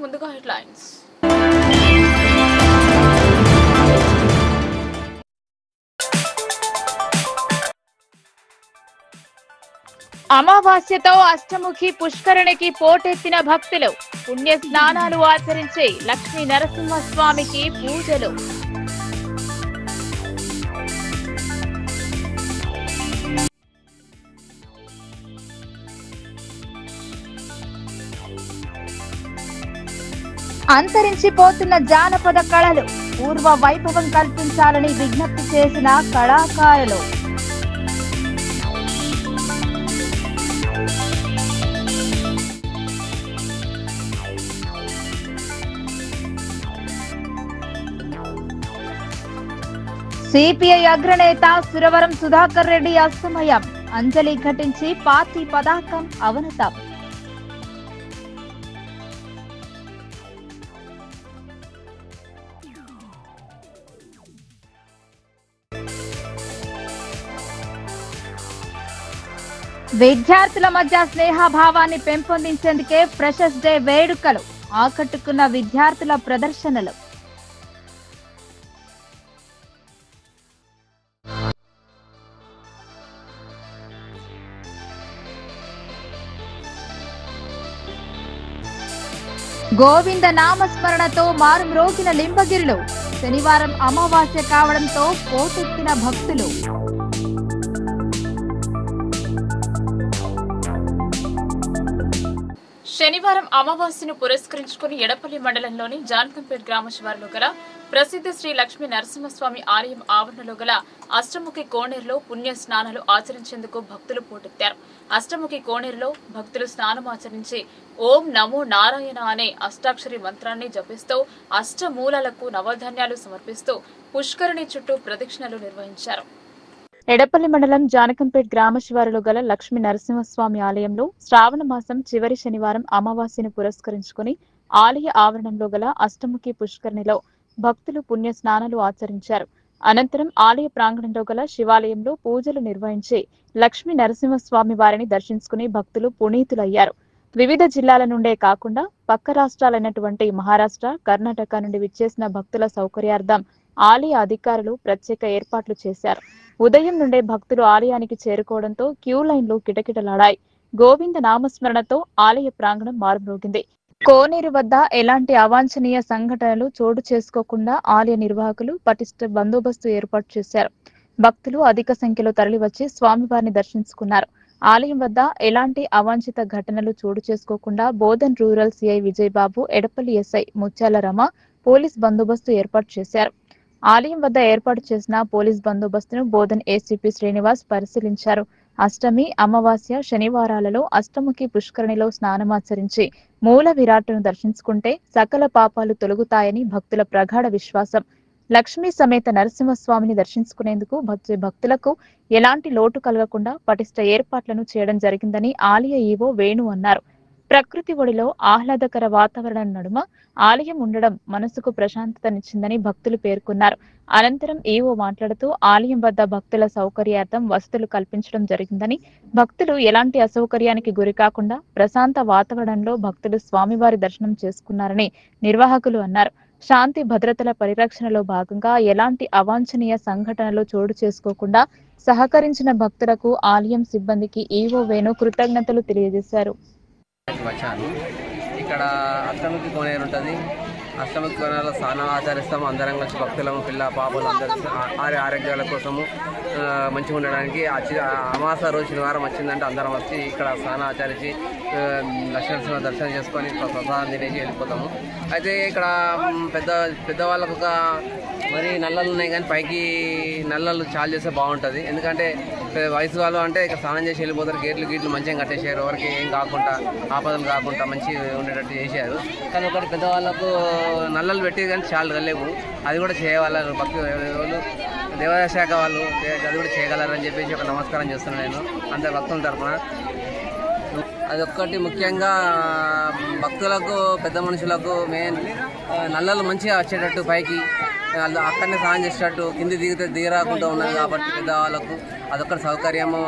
ముందుగా హెడ్లైన్స్. అమావాస్యతో అష్టముఖి పుష్కరిణికి పోటెత్తిన భక్తులు. పుణ్య స్నానాలు ఆచరించి లక్ష్మీ నరసింహస్వామికి పూజలు. అంతరించిపోతున్న జానపద కళలు పూర్వ వైభవం కల్పించాలని విజ్ఞప్తి చేసిన కళాకారులు. సిపిఐ అగ్రనేత సురవరం సుధాకర్ రెడ్డి అస్తమయం. అంజలి ఘటించి పార్టీ పతాకం అవనతం. విద్యార్థుల మధ్య స్నేహభావాన్ని పెంపొందించేందుకే ఫ్రెషర్స్ డే వేడుకలు. ఆకట్టుకున్న విద్యార్థుల ప్రదర్శనలు. గోవింద నామస్మరణతో మారుమ్రోగిన లింబగిరిలో శనివారం అమావాస్య కావడంతో పోటెత్తిన భక్తులు. శనివారం అమావాస్యను పురస్కరించుకుని ఎడపల్లి మండలంలోని జాన్కంపేట్ గ్రామ శివారులో గల ప్రసిద్ధ శ్రీ లక్ష్మీ నరసింహస్వామి ఆలయం ఆవరణలో గల అష్టముఖి కోనేరులో పుణ్య స్నానాలు ఆచరించేందుకు భక్తులు పోటెత్తారు. అష్టముఖి కోనేరులో భక్తులు స్నానం ఆచరించి ఓం నమో నారాయణ అనే అష్టాక్షరి మంత్రాన్ని జపిస్తూ అష్టమూలాలకు నవధాన్యాలు సమర్పిస్తూ పుష్కరిణి చుట్టూ ప్రదక్షిణలు నిర్వహించారు. ఎడపల్లి మండలం జానకంపేట్ గ్రామ శివారులో గల లక్ష్మీ నరసింహస్వామి ఆలయంలో శ్రావణ మాసం చివరి శనివారం అమావాస్యను పురస్కరించుకుని ఆలయ ఆవరణంలో గల అష్టముఖి పుష్కరిణిలో భక్తులు పుణ్య స్నానాలు ఆచరించారు. అనంతరం ఆలయ ప్రాంగణంలో గల శివాలయంలో పూజలు నిర్వహించి లక్ష్మీ నరసింహస్వామి వారిని దర్శించుకుని భక్తులు పునీతులయ్యారు. వివిధ జిల్లాల నుండే కాకుండా పక్క రాష్ట్రాలైనటువంటి మహారాష్ట్ర, కర్ణాటక నుండి విచ్చేసిన భక్తుల సౌకర్యార్థం ఆలయ అధికారులు ప్రత్యేక ఏర్పాట్లు చేశారు. ఉదయం నుండే భక్తులు ఆలయానికి చేరుకోవడంతో క్యూ లైన్లు కిటకిటలాడాయి. గోవింద నామస్మరణతో ఆలయ ప్రాంగణం మారుమ్రోగింది. కోనేరు వద్ద ఎలాంటి అవాంఛనీయ సంఘటనలు చోటు చేసుకోకుండా ఆలయ నిర్వాహకులు పటిష్ట బందోబస్తు ఏర్పాటు చేశారు. భక్తులు అధిక సంఖ్యలో తరలివచ్చి స్వామివారిని దర్శించుకున్నారు. ఆలయం వద్ద ఎలాంటి అవాంఛిత ఘటనలు చోటు చేసుకోకుండా Bodhan rural CI Vijayababu, Edapalli SI Mutyala Rama police బందోబస్తు ఏర్పాటు చేశారు. ఆలయం వద్ద ఏర్పాటు చేసిన పోలీస్ బందోబస్తును బోధన్ ఏసీపీ శ్రీనివాస్ పరిశీలించారు. అష్టమి, అమావాస్య శనివారాలలో అష్టముఖి పుష్కరిణిలో స్నానమాచరించి మూల విరాట్ను దర్శించుకుంటే సకల పాపాలు తొలగుతాయని భక్తుల ప్రగాఢ విశ్వాసం. లక్ష్మీ సమేత నరసింహస్వామిని దర్శించుకునేందుకు భక్తులకు ఎలాంటి లోటు కలగకుండా పటిష్ట ఏర్పాట్లను చేయడం జరిగిందని ఆలయ ఈవో వేణు అన్నారు. ప్రకృతి ఒడిలో ఆహ్లాదకర వాతావరణం నడుమ ఆలయం ఉండడం మనసుకు ప్రశాంతతనిచ్చిందని భక్తులు పేర్కొన్నారు. అనంతరం ఈవో మాట్లాడుతూ ఆలయం వద్ద భక్తుల సౌకర్యార్థం వసతులు కల్పించడం జరిగిందని, భక్తులు ఎలాంటి అసౌకర్యానికి గురికాకుండా ప్రశాంత వాతావరణంలో భక్తులు స్వామివారి దర్శనం చేసుకున్నారని నిర్వాహకులు అన్నారు. శాంతి భద్రతల పరిరక్షణలో భాగంగా ఎలాంటి అవాంఛనీయ సంఘటనలు చోటు చేసుకోకుండా సహకరించిన భక్తులకు ఆలయం సిబ్బందికి ఈవో వేణు కృతజ్ఞతలు తెలియజేశారు. ఇక్కడ అష్టముఖి కోనేరు ఉంటుంది. అష్టముఖి కోనేరులో స్నానం ఆచరిస్తాము. అందరం కలిసి భక్తులము, పిల్ల పాపలు అందరూ ఆరోగ్యాల కోసము మంచిగా ఉండడానికి అమావాస్య రోజు శనివారం వచ్చిందంటే అందరం వచ్చి ఇక్కడ స్నానం ఆచరించి లక్ష్మీ దర్శనం చేసుకొని ప్రసాదం తినేసి వెళ్ళిపోతాము. అయితే ఇక్కడ పెద్దవాళ్ళకు ఒక మరి నల్లలు ఉన్నాయి, కానీ పైకి నల్లలు చాలు చేస్తే బాగుంటుంది. ఎందుకంటే వయసు వాళ్ళు అంటే ఇక్కడ స్నానం చేసి వెళ్ళిపోతారు. గేట్లు మంచిగా కట్టేసారు, ఎవరికి ఏం కాకుండా ఆపదలు కాకుండా మంచిగా ఉండేటట్టు చేశారు. కానీ ఒకటి పెద్దవాళ్ళకు నల్లలు పెట్టి కానీ చాలా లేవు, అది కూడా చేయవాళ్ళ భక్తి వాళ్ళు దేవాదాయ శాఖ వాళ్ళు అది కూడా చేయగలరని చెప్పేసి ఒక నమస్కారం చేస్తున్నాను నేను అందరి భక్తుల తరఫున. అదొక్కటి ముఖ్యంగా భక్తులకు, పెద్ద మనుషులకు మెయిన్ నల్లలు మంచిగా వచ్చేటట్టు పైకి అక్కడనే స్నానం చేసేటట్టు కింది దిగితే దిగరాకుండా ఉన్నది కాబట్టి పెద్దవాళ్ళకు అదొక్కటి సౌకర్యము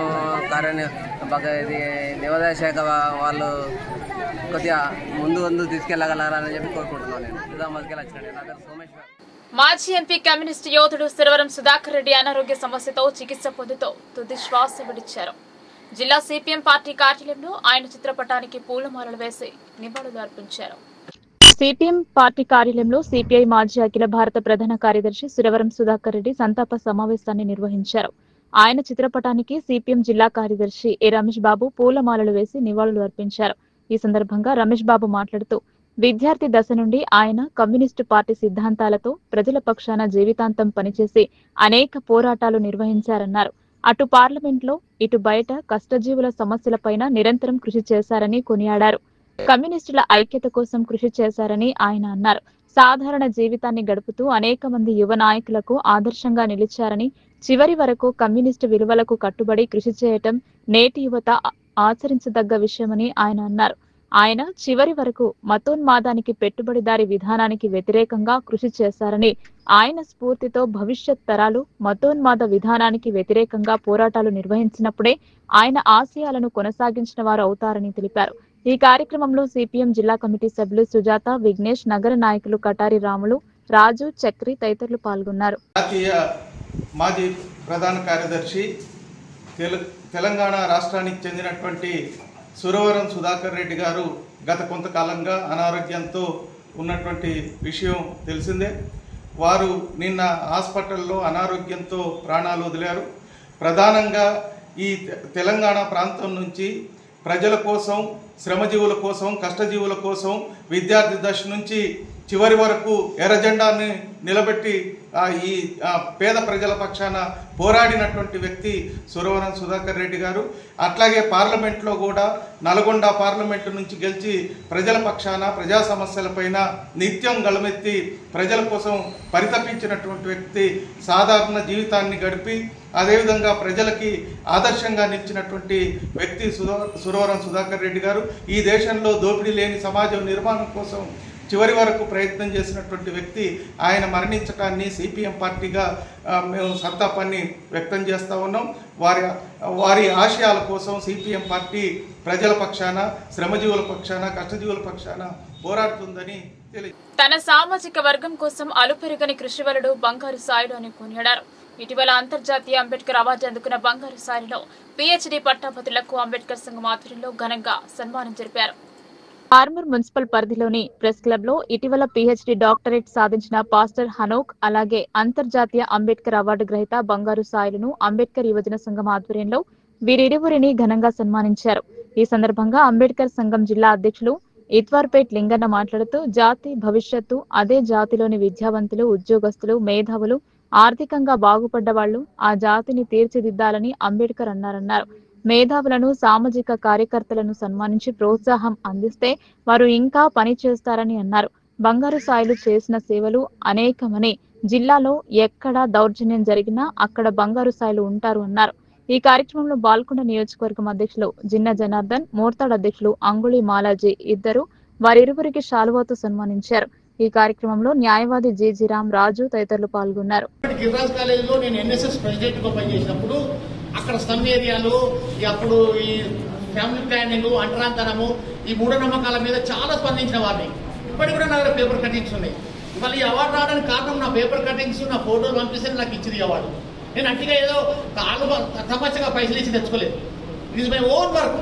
ఇది దేవాదాయ శాఖ వాళ్ళు కొద్దిగా ముందు తీసుకెళ్ళగలరని చెప్పి కోరుకుంటున్నాను. నేను నిజామాబాద్కి వచ్చినట్టు నా పేరు సోమేశ్వర్. మాజీ ఎంపీ కమ్యూనిస్ట్ యోధుడు సురవరం సుధాకర్ రెడ్డి అనారోగ్య సమస్యతో చికిత్స పొందుతూ తుది శ్వాస విడిచారు. జిల్లా సిపిఎం పార్టీ కార్యాలయంలో ఆయన చిత్రపటానికి పూలమాలలు వేసి నివాళులు అర్పించారు. సిపిఎం పార్టీ కార్యాలయంలో సిపిఐ మాజీ అఖిల భారత ప్రధాన కార్యదర్శి సురవరం సుధాకర్ రెడ్డి సంతాప సమావేశాన్ని నిర్వహించారు. ఆయన చిత్రపటానికి సిపిఎం జిల్లా కార్యదర్శి ఏ రమేష్ బాబు పూలమాలలు వేసి నివాళులు అర్పించారు. ఈ సందర్భంగా రమేష్ బాబు మాట్లాడుతూ విద్యార్థి దశ నుండి ఆయన కమ్యూనిస్టు పార్టీ సిద్ధాంతాలతో ప్రజల పక్షాన జీవితాంతం పనిచేసి అనేక పోరాటాలు నిర్వహించారన్నారు. అటు పార్లమెంట్లో ఇటు బయట కష్టజీవుల సమస్యలపైన నిరంతరం కృషి చేశారని కొనియాడారు. కమ్యూనిస్టుల ఐక్యత కోసం కృషి చేశారని ఆయన అన్నారు. సాధారణ జీవితాన్ని గడుపుతూ అనేక మంది యువ నాయకులకు ఆదర్శంగా నిలిచారని, చివరి వరకు కమ్యూనిస్టు విలువలకు కట్టుబడి కృషి చేయటం నేటి యువత ఆచరించదగ్గ విషయమని ఆయన అన్నారు. ఆయన చివరి వరకు మతోన్మాదానికి పెట్టుబడిదారి విధానానికి వ్యతిరేకంగా కృషి చేశారని, ఆయన స్ఫూర్తితో భవిష్యత్ తరాలు మతోన్మాద విధానానికి వ్యతిరేకంగా పోరాటాలు నిర్వహించినప్పుడే ఆయన ఆశయాలను కొనసాగించిన వారు అవుతారని తెలిపారు. ఈ కార్యక్రమంలో సిపిఎం జిల్లా కమిటీ సభ్యులు సుజాత, విఘ్నేష్, నగర నాయకులు కటారి రాములు, రాజు, చక్రి తదితరులు పాల్గొన్నారు. మాజీ ప్రధాన కార్యదర్శి తెలంగాణ రాష్ట్రానికి చెందినటువంటి సురవరం సుధాకర్ రెడ్డి గారు గత కొంతకాలంగా అనారోగ్యంతో ఉన్నటువంటి విషయం తెలిసిందే. వారు నిన్న హాస్పిటల్లో అనారోగ్యంతో ప్రాణాలు వదిలారు. ప్రధానంగా ఈ తెలంగాణ ప్రాంతం నుంచి ప్రజల కోసం, శ్రమజీవుల కోసం, కష్టజీవుల కోసం విద్యార్థి దశ నుంచి చివరి వరకు ఎర్రజెండాన్ని నిలబెట్టి ఈ పేద ప్రజల పక్షాన పోరాడినటువంటి వ్యక్తి సురవరం సుధాకర్ రెడ్డి గారు. అట్లాగే పార్లమెంట్లో కూడా నల్గొండ పార్లమెంటు నుంచి గెలిచి ప్రజల పక్షాన, ప్రజా సమస్యలపైన నిత్యం గళమెత్తి ప్రజల కోసం పరితపించినటువంటి వ్యక్తి. సాధారణ జీవితాన్ని గడిపి అదేవిధంగా ప్రజలకి ఆదర్శంగా నిలిచినటువంటి వ్యక్తి సురవరం సుధాకర్ రెడ్డి గారు. ఈ దేశంలో దోపిడీ లేని సమాజం నిర్మాణం కోసం చివరి వరకు ప్రయత్నం చేసినటువంటి వ్యక్తి. ఆయన మరణించడాన్ని సిపిఎం పార్టీగా మేము సంతాపాన్ని వ్యక్తం చేస్తూ ఉన్నాం. వారి ఆశయాల కోసం సిపిఎం పార్టీ ప్రజల పక్షాన, శ్రమజీవుల పక్షాన, కష్టజీవుల పక్షాన పోరాడుతుందని తెలియదు. తన సామాజిక వర్గం కోసం అలుపెరుగని కృషివలుడు బంగారు సాయిలు అని కొనియాడారు. ఇటీవల అంతర్జాతీయ అంబేద్కర్ అవార్డు అందుకున్న బంగారు సాయిలో పిహెచ్డి పట్టాభద్రులకు అంబేద్కర్ సంఘం ఆధ్వర్యంలో ఘనంగా సన్మానం జరిపారు. ఆర్మూర్ మున్సిపల్ పరిధిలోని ప్రెస్ క్లబ్ లో ఇటీవల పిహెచ్డి డాక్టరేట్ సాధించిన పాస్టర్ హనోక్, అలాగే అంతర్జాతీయ అంబేద్కర్ అవార్డు గ్రహీత బంగారు సాయిలను అంబేద్కర్ యువజన సంఘం ఆధ్వర్యంలో వీరిరువురిని ఘనంగా సన్మానించారు. ఈ సందర్భంగా అంబేద్కర్ సంఘం జిల్లా అధ్యక్షులు ఇత్వార్పేట్ లింగన్న మాట్లాడుతూ జాతి భవిష్యత్తు అదే జాతిలోని విద్యావంతులు, ఉద్యోగస్తులు, మేధావులు, ఆర్థికంగా బాగుపడ్డ వాళ్లు ఆ జాతిని తీర్చిదిద్దాలని అంబేద్కర్ అన్నారన్నారు. మేధావులను, సామాజిక కార్యకర్తలను సన్మానించి ప్రోత్సాహం అందిస్తే వారు ఇంకా పని చేస్తారని అన్నారు. బంగారు సాయిలు చేసిన సేవలు అనేకమని, జిల్లాలో ఎక్కడ దౌర్జన్యం జరిగినా అక్కడ బంగారు సాయిలు ఉంటారు అన్నారు. ఈ కార్యక్రమంలో బాల్కొండ నియోజకవర్గం అధ్యక్షులు జిన్న జనార్దన్, మోర్తాడ్ అధ్యక్షులు అంగుళి మాలాజీ ఇద్దరు వారిరువురికి శాలువాతో సన్మానించారు. ఈ కార్యక్రమంలో న్యాయవాది జీజీరామ్, రాజు తదితరులు పాల్గొన్నారు. అక్కడ స్లమ్ ఏరియాలు, అప్పుడు ఈ ఫ్యామిలీ ప్లానింగ్, అంటరాంతనము, ఈ మూఢనమ్మకాల మీద చాలా స్పందించిన వారిని. ఇప్పటికి కూడా నా దగ్గర పేపర్ కటింగ్స్ ఉన్నాయి. మళ్ళీ ఈ అవార్డు రావడానికి కారణం నా పేపర్ కటింగ్స్, నా ఫోటోలు పంపిస్తే నాకు ఇచ్చింది అవార్డు. నేను అట్టిగా ఏదో తమాషగా పైసలు ఇచ్చి తెచ్చుకోలేదు. It is my own work.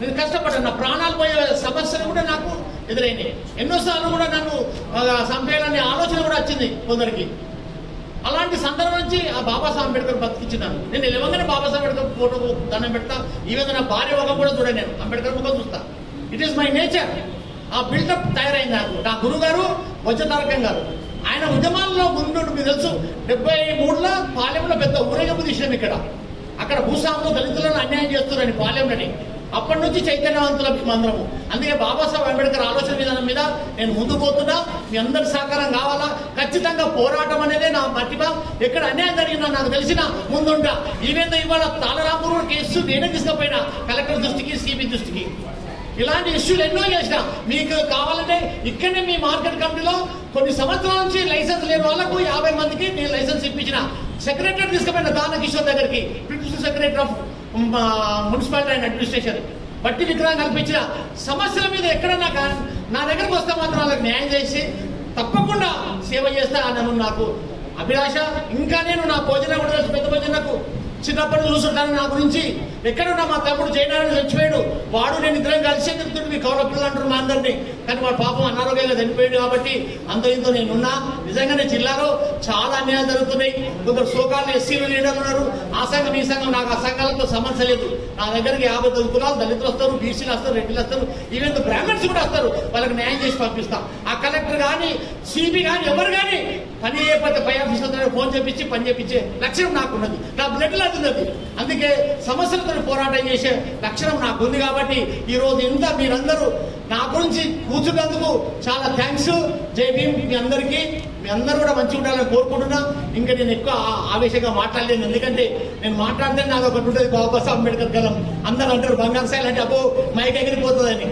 నేను కష్టపడ్డాను. నా ప్రాణాలు పోయే సమస్యలు కూడా నాకు ఎదురైనాయి. ఎన్నోసార్లు కూడా నన్ను చంపేయాలనే ఆలోచన కూడా వచ్చింది కొందరికి. అలాంటి సందర్భం నుంచి ఆ బాబాసాహెబ్ అంబేద్కర్ బతికించినాను. నేను నిలవంగానే బాబాసాహెబ్ అంబేద్కర్ ఫోటో దండం పెడతా. ఈవెన్ నా భార్య ముఖం కూడా చూడండి, నేను అంబేద్కర్ ముఖం చూస్తా. It is my nature. ఆ బిల్డప్ తయారైంది నాకు. నా గురువు గారు వజ్రతారకం గారు, ఆయన ఉద్యమాల్లో ముందు మీకు తెలుసు. 73లో పాలెంలో పెద్ద ఊరేగింపు తీసినాం ఇక్కడ. అక్కడ భూస్వాములు దళితులను అన్యాయం చేస్తున్నారని పాలెంలోని. అప్పటి నుంచి చైతన్యవంతులం అందరము. అందుకే బాబాసాహెబ్ అంబేద్కర్ ఆలోచన విధానం మీద నేను ముందు పోతున్నా. మీ అందరి సహకారం కావాలా. ఖచ్చితంగా పోరాటం అనేదే నా ప్రతిభ. ఎక్కడ అన్యాయం జరిగిందో నాకు తెలిసిన ముందుంటా. ఈవెన్ ఇవాళ తాళరాంపూర్ కేసు నేనే తీసుకుపోయినా కలెక్టర్ దృష్టికి, సిబి దృష్టికి. ఇలాంటి ఇష్యూలు ఎన్నో చేసిన. మీకు కావాలంటే ఇక్కడనే మీ మార్కెట్ కమిటీలో కొన్ని సంవత్సరాల నుంచి లైసెన్స్ లేని వాళ్ళకు 50 మందికి నేను లైసెన్స్ ఇప్పించిన. సెక్రటరీ తీసుకుపోయిన దాన కిషోర్ దగ్గరికి, principal secretary of municipality and administration బట్టి విగ్రహం కల్పించిన సమస్యల మీద ఎక్కడన్నా నా దగ్గరకు వస్తే మాత్రం వాళ్ళకి న్యాయం చేసి తప్పకుండా సేవ చేస్తా నన్ను నాకు అభిలాష. ఇంకా నేను నా భోజనం కూడా తెలుసు, పెద్ద భోజనకు చిన్నప్పటి చూస్తుంటాను. నా గురించి ఎక్కడున్నా మా తమ్ముడు చేయడానికి చచ్చిపోయాడు, వాడు నేను ఇద్దరం కలిసే తిరుగుతుంటే మీ కౌల పిల్లలు అంటారు మా అందరినీ, కానీ వాడు పాపం అనారోగ్యంగా చనిపోయాడు. కాబట్టి అంత ఇంతో నేనున్నా. నిజంగానే జిల్లాలో చాలా అన్యాయం జరుగుతున్నాయి. కొందరు సోకాళ్ళు ఎస్సీలు లీడర్లు ఉన్నారు, ఆ సంఘం ఈ సంఘం. నాకు ఆ సంఘాలతో సమస్య లేదు. నా దగ్గరికి 50 కులాలు దళితులు వస్తారు, బీసీలు వస్తారు, రెడ్డిలు వస్తారు, ఈవెన్ బ్రాహ్మణ్స్ కూడా వస్తారు. వాళ్ళకి న్యాయం చేసి పంపిస్తాం. ఆ కలెక్టర్ కానీ సిబి కానీ ఎవరు కానీ పని చేయకపోతే పై ఆఫీసర్ ఫోన్ చేపించి పని చేపించే లక్షణం నాకున్నది, నా బ్లడ్ లాంటిది. అందుకే సమస్యలతో పోరాటం చేసే లక్షణం నాకుంది. కాబట్టి ఈ రోజు ఇంత మీరందరూ నా గురించి కూర్చున్నందుకు చాలా థ్యాంక్స్. జై భీమ్. మీ అందరూ కూడా మంచిగా ఉండాలని కోరుకుంటున్నా. ఇంకా నేను ఎక్కువ ఆవేశంగా మాట్లాడలేను, ఎందుకంటే నేను మాట్లాడితే నాకు ఒకటి ఉంటుంది, బాబాసాహెబ్ అంబేద్కర్ గలం. అందరూ అంటారు బంగారు సాయిల్ అంటే అబ్బో మైక్ ఎగిరిపోతుందని.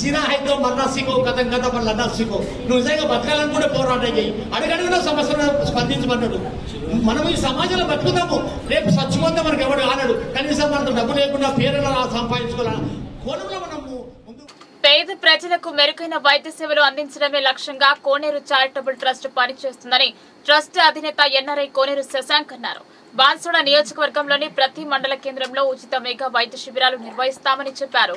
సీనా హైతో మన్నా సీకో కథం కథ మన లడ్డా సీకో. నువ్వు నిజంగా బతకాలని కూడా పోరాటం చేయి. అడుగడుగున సమస్యలను స్పందించమన్నాడు. మనం ఈ సమాజంలో బతుకుతాము, రేపు చచ్చిపోతే మనకు ఎవడు ఆనడు. కనీసం మనకు డబ్బు లేకుండా పేరులో సంపాదించుకోవాలని కోణంలో మనము. పేద ప్రజలకు మెరుగైన వైద్య సేవలు అందించడమే లక్ష్యంగా కోనేరు చారిటబుల్ ట్రస్ట్ పనిచేస్తుందని ట్రస్ట్ అధినేత ఎన్ఆర్ఐ కోనేరు శశాంక్ అన్నారు. బాన్సోడ నియోజకవర్గంలోని ప్రతి మండల కేంద్రంలో ఉచిత మెగా వైద్య శిబిరాలు నిర్వహిస్తామని చెప్పారు.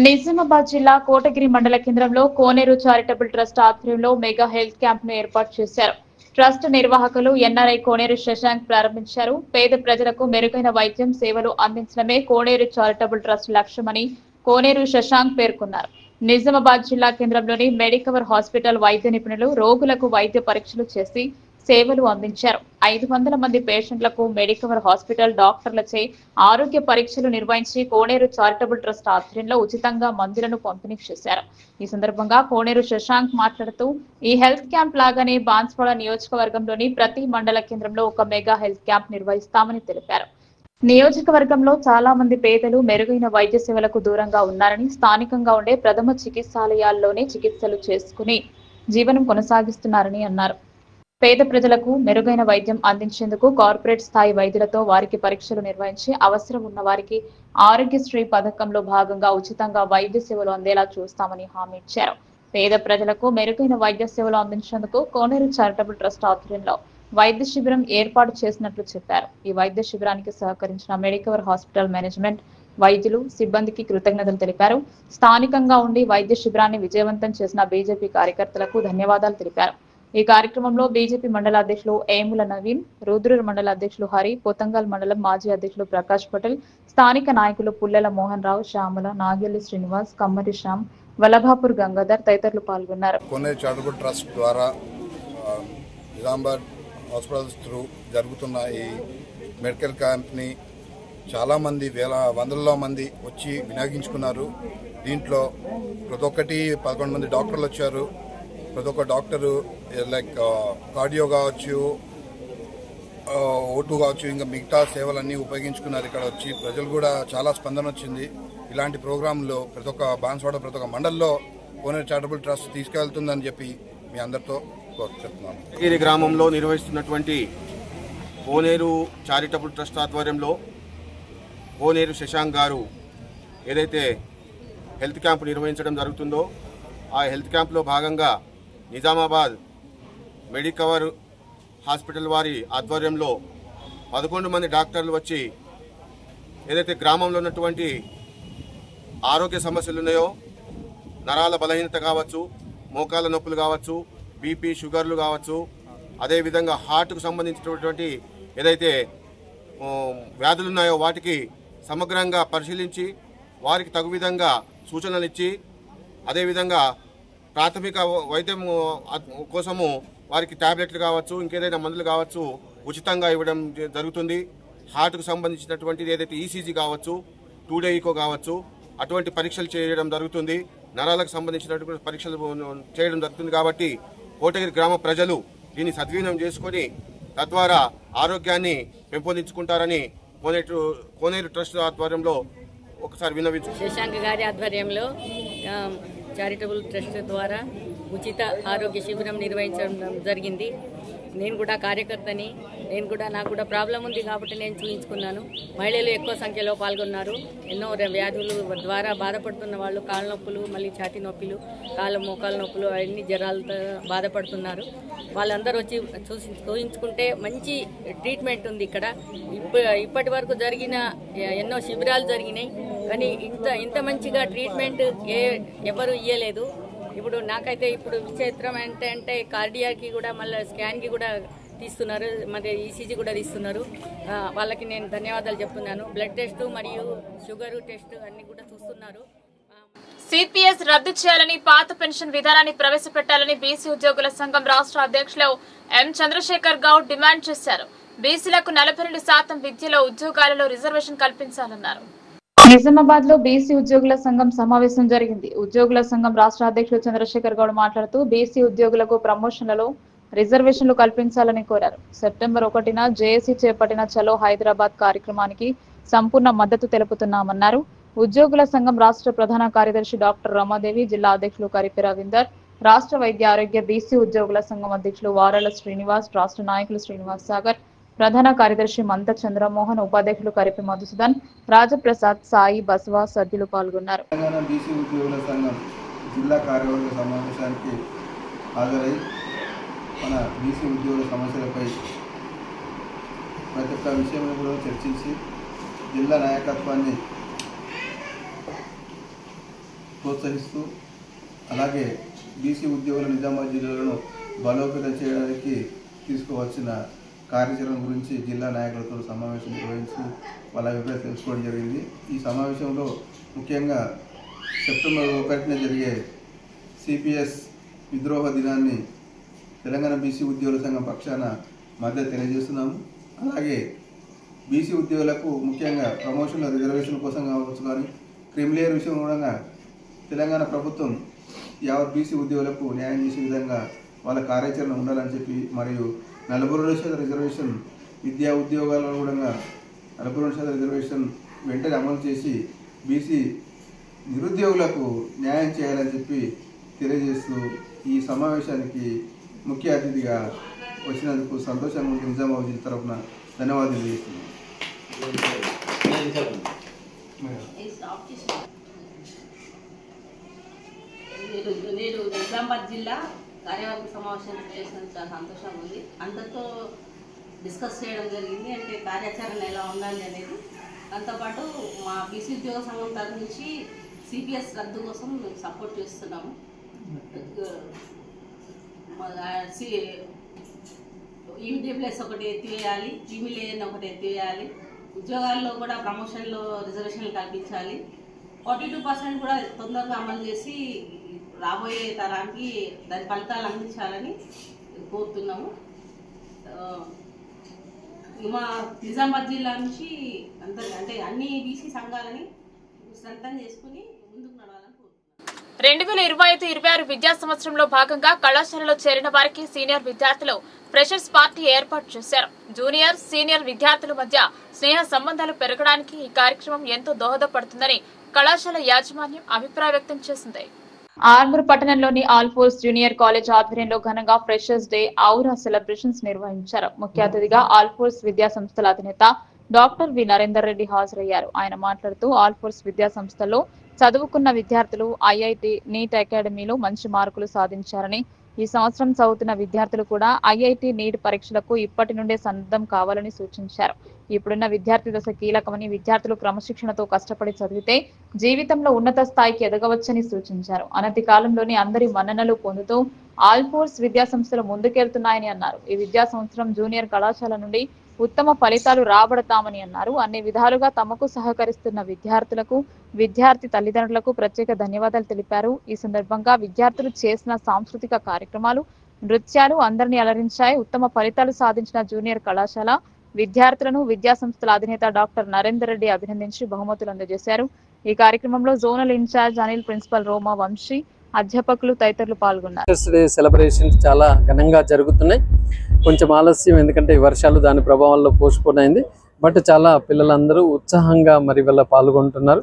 నిజామాబాద్ జిల్లా కోటగిరి మండల కేంద్రంలో కోనేరు చారిటబుల్ ట్రస్ట్ ఆధ్వర్యంలో మెగా హెల్త్ క్యాంప్ ను ఏర్పాటు చేశారు. ట్రస్ట్ నిర్వాహకులు ఎన్ఆర్ఐ కోనేరు శశాంక్ ప్రారంభించారు. పేద ప్రజలకు మెరుగైన వైద్యం సేవలు అందించడమే కోనేరు చారిటబుల్ ట్రస్ట్ లక్ష్యమని కోనేరు శశాంక్ పేర్కొన్నారు. నిజామాబాద్ జిల్లా కేంద్రంలోని మెడికవర్ హాస్పిటల్ వైద్య నిపుణులు రోగులకు వైద్య పరీక్షలు చేసి సేవలు అందించారు. 500 మంది పేషెంట్లకు మెడికవర్ హాస్పిటల్ డాక్టర్లచే ఆరోగ్య పరీక్షలు నిర్వహించి కోనేరు చారిటబుల్ ట్రస్ట్ ఆధ్వర్యంలో ఉచితంగా మందులను పంపిణీ చేశారు. ఈ సందర్భంగా కోనేరు శశాంక్ మాట్లాడుతూ ఈ హెల్త్ క్యాంప్ లాగానే బాన్స్వాడ నియోజకవర్గంలోని ప్రతి మండల కేంద్రంలో ఒక మెగా హెల్త్ క్యాంప్ నిర్వహిస్తామని తెలిపారు. నియోజకవర్గంలో చాలా మంది పేదలు మెరుగైన వైద్య సేవలకు దూరంగా ఉన్నారని, స్థానికంగా ఉండే ప్రథమ చికిత్సాలయాల్లోనే చికిత్సలు చేసుకుని జీవనం కొనసాగిస్తున్నారని అన్నారు. పేద ప్రజలకు మెరుగైన వైద్యం అందించేందుకు కార్పొరేట్ స్థాయి వైద్యులతో వారికి పరీక్షలు నిర్వహించి అవసరం ఉన్న వారికి ఆరోగ్యశ్రీ పథకంలో భాగంగా ఉచితంగా వైద్య సేవలు అందేలా చూస్తామని హామీ ఇచ్చారు. పేద ప్రజలకు మెరుగైన వైద్య సేవలు అందించేందుకు కోనేరు చారిటబుల్ ట్రస్ట్ ఆధ్వర్యంలో వైద్య శిబిరం ఏర్పాటు చేసినట్లు చెప్పారు. ఈ వైద్య శిబిరానికి సహకరించిన మెడికవర్ హాస్పిటల్ మేనేజ్మెంట్, వైద్యులు, సిబ్బందికి కృతజ్ఞతలు తెలిపారు. స్థానికంగా ఉండి వైద్య శిబిరాన్ని విజయవంతం చేసిన బీజేపీ కార్యకర్తలకు ధన్యవాదాలు తెలిపారు. ఈ కార్యక్రమంలో బీజేపీ మండల అధ్యక్షులు ఏముల నవీన్, రూద్రూర్ మండల అధ్యక్షులు హరి, పోతంగల్ మండలం మాజీ అధ్యక్షులు ప్రకాష్ పటేల్, స్థానిక నాయకులు పుల్లెల మోహన్ రావు, శ్యామల, నాగెల్లి శ్రీనివాస్, కమ్మరి శ్యామ్, వల్లభాపూర్ గంగాధర్ తదితరులు పాల్గొన్నారు. కోనేరు చారిటబుల్ ట్రస్ట్ ద్వారా నిజామాబాద్ హాస్పిటల్స్ త్రూ జరుగుతున్న ఈ మెడికల్ క్యాంప్ని చాలామంది వందలలో మంది వచ్చి వినియోగించుకున్నారు. దీంట్లో ప్రతి ఒక్కటి 11 మంది డాక్టర్లు వచ్చారు. ప్రతి ఒక్క డాక్టరు లైక్ కార్డియో కావచ్చు, ఓటు కావచ్చు, ఇంకా మిగతా సేవలన్నీ ఉపయోగించుకున్నారు. ఇక్కడ వచ్చి ప్రజలు కూడా చాలా స్పందన వచ్చింది. ఇలాంటి ప్రోగ్రాంలో ప్రతి ఒక్క బాన్స్వాడ ప్రతి ఒక్క మండల్లో కోనేరు చారిటబుల్ ట్రస్ట్ తీసుకెళ్తుందని చెప్పి మీ అందరితో చెప్తున్నాను. కోటగిరి గ్రామంలో నిర్వహిస్తున్నటువంటి కోనేరు చారిటబుల్ ట్రస్ట్ ఆధ్వర్యంలో కోనేరు శశాంక్ గారు ఏదైతే హెల్త్ క్యాంప్ నిర్వహించడం జరుగుతుందో ఆ హెల్త్ క్యాంప్లో భాగంగా నిజామాబాద్ మెడికవర్ హాస్పిటల్ వారి ఆధ్వర్యంలో 11 మంది డాక్టర్లు వచ్చి ఏదైతే గ్రామంలో ఉన్నటువంటి ఆరోగ్య సమస్యలు ఉన్నాయో, నరాల బలహీనత కావచ్చు, మోకాళ్ళ నొప్పులు కావచ్చు, బీపీ, షుగర్లు కావచ్చు, అదేవిధంగా హార్ట్కు సంబంధించినటువంటి ఏదైతే వ్యాధులు ఉన్నాయో వాటికి సమగ్రంగా పరిశీలించి వారికి తగు విధంగా సూచనలు ఇచ్చి, అదేవిధంగా ప్రాథమిక వైద్యం కోసము వారికి టాబ్లెట్లు కావచ్చు, ఇంకేదైనా మందులు కావచ్చు ఉచితంగా ఇవ్వడం జరుగుతుంది. హార్ట్కు సంబంధించినటువంటిది ఏదైతే ఈసీజీ కావచ్చు, 2-డే ఈకో కావచ్చు, అటువంటి పరీక్షలు చేయడం జరుగుతుంది. నరాలకు సంబంధించినటువంటి పరీక్షలు చేయడం జరుగుతుంది. కాబట్టి కోటగిరి గ్రామ ప్రజలు దీన్ని సద్వినియోగం చేసుకొని తద్వారా ఆరోగ్యాన్ని పెంపొందించుకుంటారని కోనేరు ట్రస్ట్ ఆధ్వర్యంలో ఒకసారి విన్నవించు. శశాంక్ గారి ఆధ్వర్యంలో చారిటబుల్ ట్రస్ట్ ద్వారా ఉచిత ఆరోగ్య శిబిరం నిర్వహించడం జరిగింది. నేను కూడా కార్యకర్తని, నాకు కూడా ప్రాబ్లం ఉంది కాబట్టి నేను చూపించుకున్నాను. మహిళలు ఎక్కువ సంఖ్యలో పాల్గొన్నారు. ఎన్నో వ్యాధులు ద్వారా బాధపడుతున్న వాళ్ళు, కాళ్ళ నొప్పులు, మళ్ళీ ఛాతీ నొప్పులు, మోకాళ్ళ నొప్పులు, అన్ని జ్వరాలతో బాధపడుతున్నారు. వాళ్ళందరూ వచ్చి చూపించుకుంటే మంచి ట్రీట్మెంట్ ఉంది ఇక్కడ. ఇప్పటి వరకు జరిగిన ఎన్నో శిబిరాలు జరిగినాయి, కానీ ఇంత మంచిగా ట్రీట్మెంట్ ఎవరు ఇయ్యలేదు. ఇప్పుడు నాకైతే ఇప్పుడు విచిత్రం ఏంటంటే కార్డియాకి కూడా మళ్ళీ స్కాన్కి కూడా తీస్తున్నారు, మరి ఈసీజీ కూడా తీస్తున్నారు. వాళ్ళకి నేను ధన్యవాదాలు చెప్తున్నాను. బ్లడ్ టెస్ట్ మరియు షుగర్ టెస్ట్ అన్ని కూడా చూస్తున్నారు. సిపిఎస్ రద్దు చేయాలని, పాత పెన్షన్ విధానాన్ని ప్రవేశపెట్టాలని బీసీ ఉద్యోగుల సంఘం రాష్ట్ర అధ్యక్షులు ఎం చంద్రశేఖర్ గౌడ్ డిమాండ్ చేశారు. బీసీలకు 42% విద్యలో ఉద్యోగాలలో రిజర్వేషన్ కల్పించాలన్నారు. నిజామాబాద్ లో బీసీ ఉద్యోగుల సంఘం సమావేశం జరిగింది. ఉద్యోగుల సంఘం రాష్ట్ర అధ్యక్షుడు చంద్రశేఖర్ గౌడ్ మాట్లాడుతూ బీసీ ఉద్యోగులకు ప్రమోషన్లలో రిజర్వేషన్లు కల్పించాలని కోరారు. సెప్టెంబర్ 1న జేఏసీ చేపట్టిన చలో హైదరాబాద్ కార్యక్రమానికి సంపూర్ణ మద్దతు తెలుపుతున్నామన్నారు. ఉద్యోగుల సంఘం రాష్ట్ర ప్రధాన కార్యదర్శి డాక్టర్ రమాదేవి, జిల్లా అధ్యక్షులు కరిపి రవీందర్, రాష్ట్ర వైద్య ఆరోగ్య బీసీ ఉద్యోగుల సంఘం అధ్యక్షులు వారాల శ్రీనివాస్, రాష్ట్ర నాయకులు శ్రీనివాస్ సాగర్, ప్రధాన కార్యదర్శి మంత చంద్రమోహన్, ఉపాధ్యక్షులు కరిపి మధుసూదన్, రాజప్రసాద్, సాయి, బసవ సభ్యులు పాల్గొన్నారు. తెలంగాణ బీసీ ఉద్యోగుల సంఘం జిల్లా కార్యవర్గ సమావేశానికి హాజరై మన బీసీ ఉద్యోగుల సమస్యలపై ప్రతి ఒక్క విషయంలో కూడా చర్చించి జిల్లా నాయకత్వాన్ని ప్రోత్సహిస్తూ అలాగే బీసీ ఉద్యోగుల నిజామాబాద్ జిల్లాలను బలోపేతం చేయడానికి తీసుకోవచ్చిన కార్యాచరణ గురించి జిల్లా నాయకులతో సమావేశం నిర్వహించి వాళ్ళ అభిప్రాయం తెలుసుకోవడం జరిగింది. ఈ సమావేశంలో ముఖ్యంగా సెప్టెంబర్ 1న జరిగే సిపిఎస్ విద్రోహ దినాన్ని తెలంగాణ బీసీ ఉద్యోగుల సంఘం పక్షాన మద్దతు తెలియజేస్తున్నాము. అలాగే బీసీ ఉద్యోగులకు ముఖ్యంగా ప్రమోషన్ల రిజర్వేషన్ కోసం కావచ్చు, కానీ క్రిమిలేయర్ విషయం కూడా తెలంగాణ ప్రభుత్వం యావత్ బీసీ ఉద్యోగులకు న్యాయం చేసే విధంగా వాళ్ళ కార్యాచరణ ఉండాలని చెప్పి, మరియు 42% రిజర్వేషన్ విద్యా ఉద్యోగాలలో కూడా 42% రిజర్వేషన్ వెంటనే అమలు చేసి బీసీ నిరుద్యోగులకు న్యాయం చేయాలని చెప్పి తెలియజేస్తూ ఈ సమావేశానికి ముఖ్య అతిథిగా వచ్చినందుకు సంతోషంగా ఉంది. నిజామాబాద్ జిల్లా తరఫున ధన్యవాదాలు తెలియజేస్తున్నాను. నేను నిజామాబాద్ జిల్లా కార్యవర్గ సమావేశం చేసిన చాలా సంతోషంగా ఉంది. అందరితో డిస్కస్ చేయడం జరిగింది, అంటే కార్యాచరణ ఎలా ఉండాలి అనేది. దాంతోపాటు మా బీసీ ఉద్యోగ సంఘం తరఫు నుంచి సిపిఎస్ రద్దు కోసం మేము సపోర్ట్ చేస్తున్నాము. ఈడబ్ల్యూఎస్ ఒకటి ఎత్తివేయాలి, క్రిమిలేయర్ ఒకటి ఎత్తివేయాలి, ఉద్యోగాల్లో కూడా ప్రమోషన్లో రిజర్వేషన్లు కల్పించాలి, 42% కూడా తొందరగా అమలు చేసి రాబోయే తరానికి దాని ఫలితాలు అందించాలని కోరుతున్నాము. మా నిజామాబాద్ జిల్లా నుంచి అంటే అన్ని బీసీ సంఘాలని సొంతం చేసుకుని ముందుకు నడవాలని కోరుతున్నాము. 2025-26 విద్యా సంవత్సరంలో భాగంగా కళాశాలలో చేరిన వారికి సీనియర్ విద్యార్థులు ఫ్రెషర్స్ పార్టీ ఏర్పాటు చేశారు. జూనియర్, సీనియర్ విద్యార్థుల మధ్య స్నేహ సంబంధాలు పెరగడానికి ఈ కార్యక్రమం ఎంతో దోహదపడుతుందని కళాశాల యాజమాన్యం అభిప్రాయం వ్యక్తం చేసింది. ఆర్మూర్ పట్టణంలోని ఆల్ ఫోర్స్ జూనియర్ కాలేజ్ ఆధ్వర్యంలో ఘనంగా ఫ్రెషర్స్ డే ఔరా సెలబ్రేషన్స్ నిర్వహించారు. ముఖ్య అతిథిగా ఆల్ ఫోర్స్ విద్యా సంస్థల అధినేత డాక్టర్ వి నరేందర్ రెడ్డి హాజరయ్యారు. ఆయన మాట్లాడుతూ ఆల్ ఫోర్స్ విద్యా సంస్థల్లో చదువుకున్న విద్యార్థులు ఐఐటి, నీట్ అకాడమీలో మంచి మార్కులు సాధించారని, ఈ సంవత్సరం చదువుతున్న విద్యార్థులు కూడా ఐఐటి, నీట్ పరీక్షలకు ఇప్పటి నుండే సన్నద్ధం కావాలని సూచించారు. ఇప్పుడున్న విద్యార్థి దశ కీలకమని, విద్యార్థులు క్రమశిక్షణతో కష్టపడి చదివితే జీవితంలో ఉన్నత స్థాయికి ఎదగవచ్చని సూచించారు. అనతి కాలంలోని అందరి మన్ననలు పొందుతూ ఆల్ ఫోర్స్ విద్యా సంస్థలు ముందుకెళ్తున్నాయని అన్నారు. ఈ విద్యా సంవత్సరం జూనియర్ కళాశాల నుండి ఉత్తమ ఫలితాలు రాబడతామని అన్నారు. అన్ని విధాలుగా తమకు సహకరిస్తున్న విద్యార్థులకు, విద్యార్థి తల్లిదండ్రులకు ప్రత్యేక ధన్యవాదాలు తెలిపారు. ఈ సందర్భంగా విద్యార్థులు చేసిన సాంస్కృతిక కార్యక్రమాలు, నృత్యాలు అందరినీ అలరించాయి. ఉత్తమ ఫలితాలు సాధించిన జూనియర్ కళాశాల విద్యార్థులను విద్యా సంస్థల అధినేత డాక్టర్ నరేందర్ రెడ్డి అభినందించి బహుమతులు అందజేశారు. ఈ కార్యక్రమంలో జోనల్ ఇన్ఛార్జ్ అనిల్, ప్రిన్సిపల్ రోమా వంశీ, అధ్యాపకులు తదితరులు పాల్గొన్నారు. సెలబ్రేషన్స్ చాలా ఘనంగా జరుగుతున్నాయి. కొంచెం ఆలస్యం, ఎందుకంటే వర్షాలు దాని ప్రభావంలో పోస్ట్పోన్ అయింది. బట్ చాలా పిల్లలందరూ ఉత్సాహంగా మరి వల్ల పాల్గొంటున్నారు.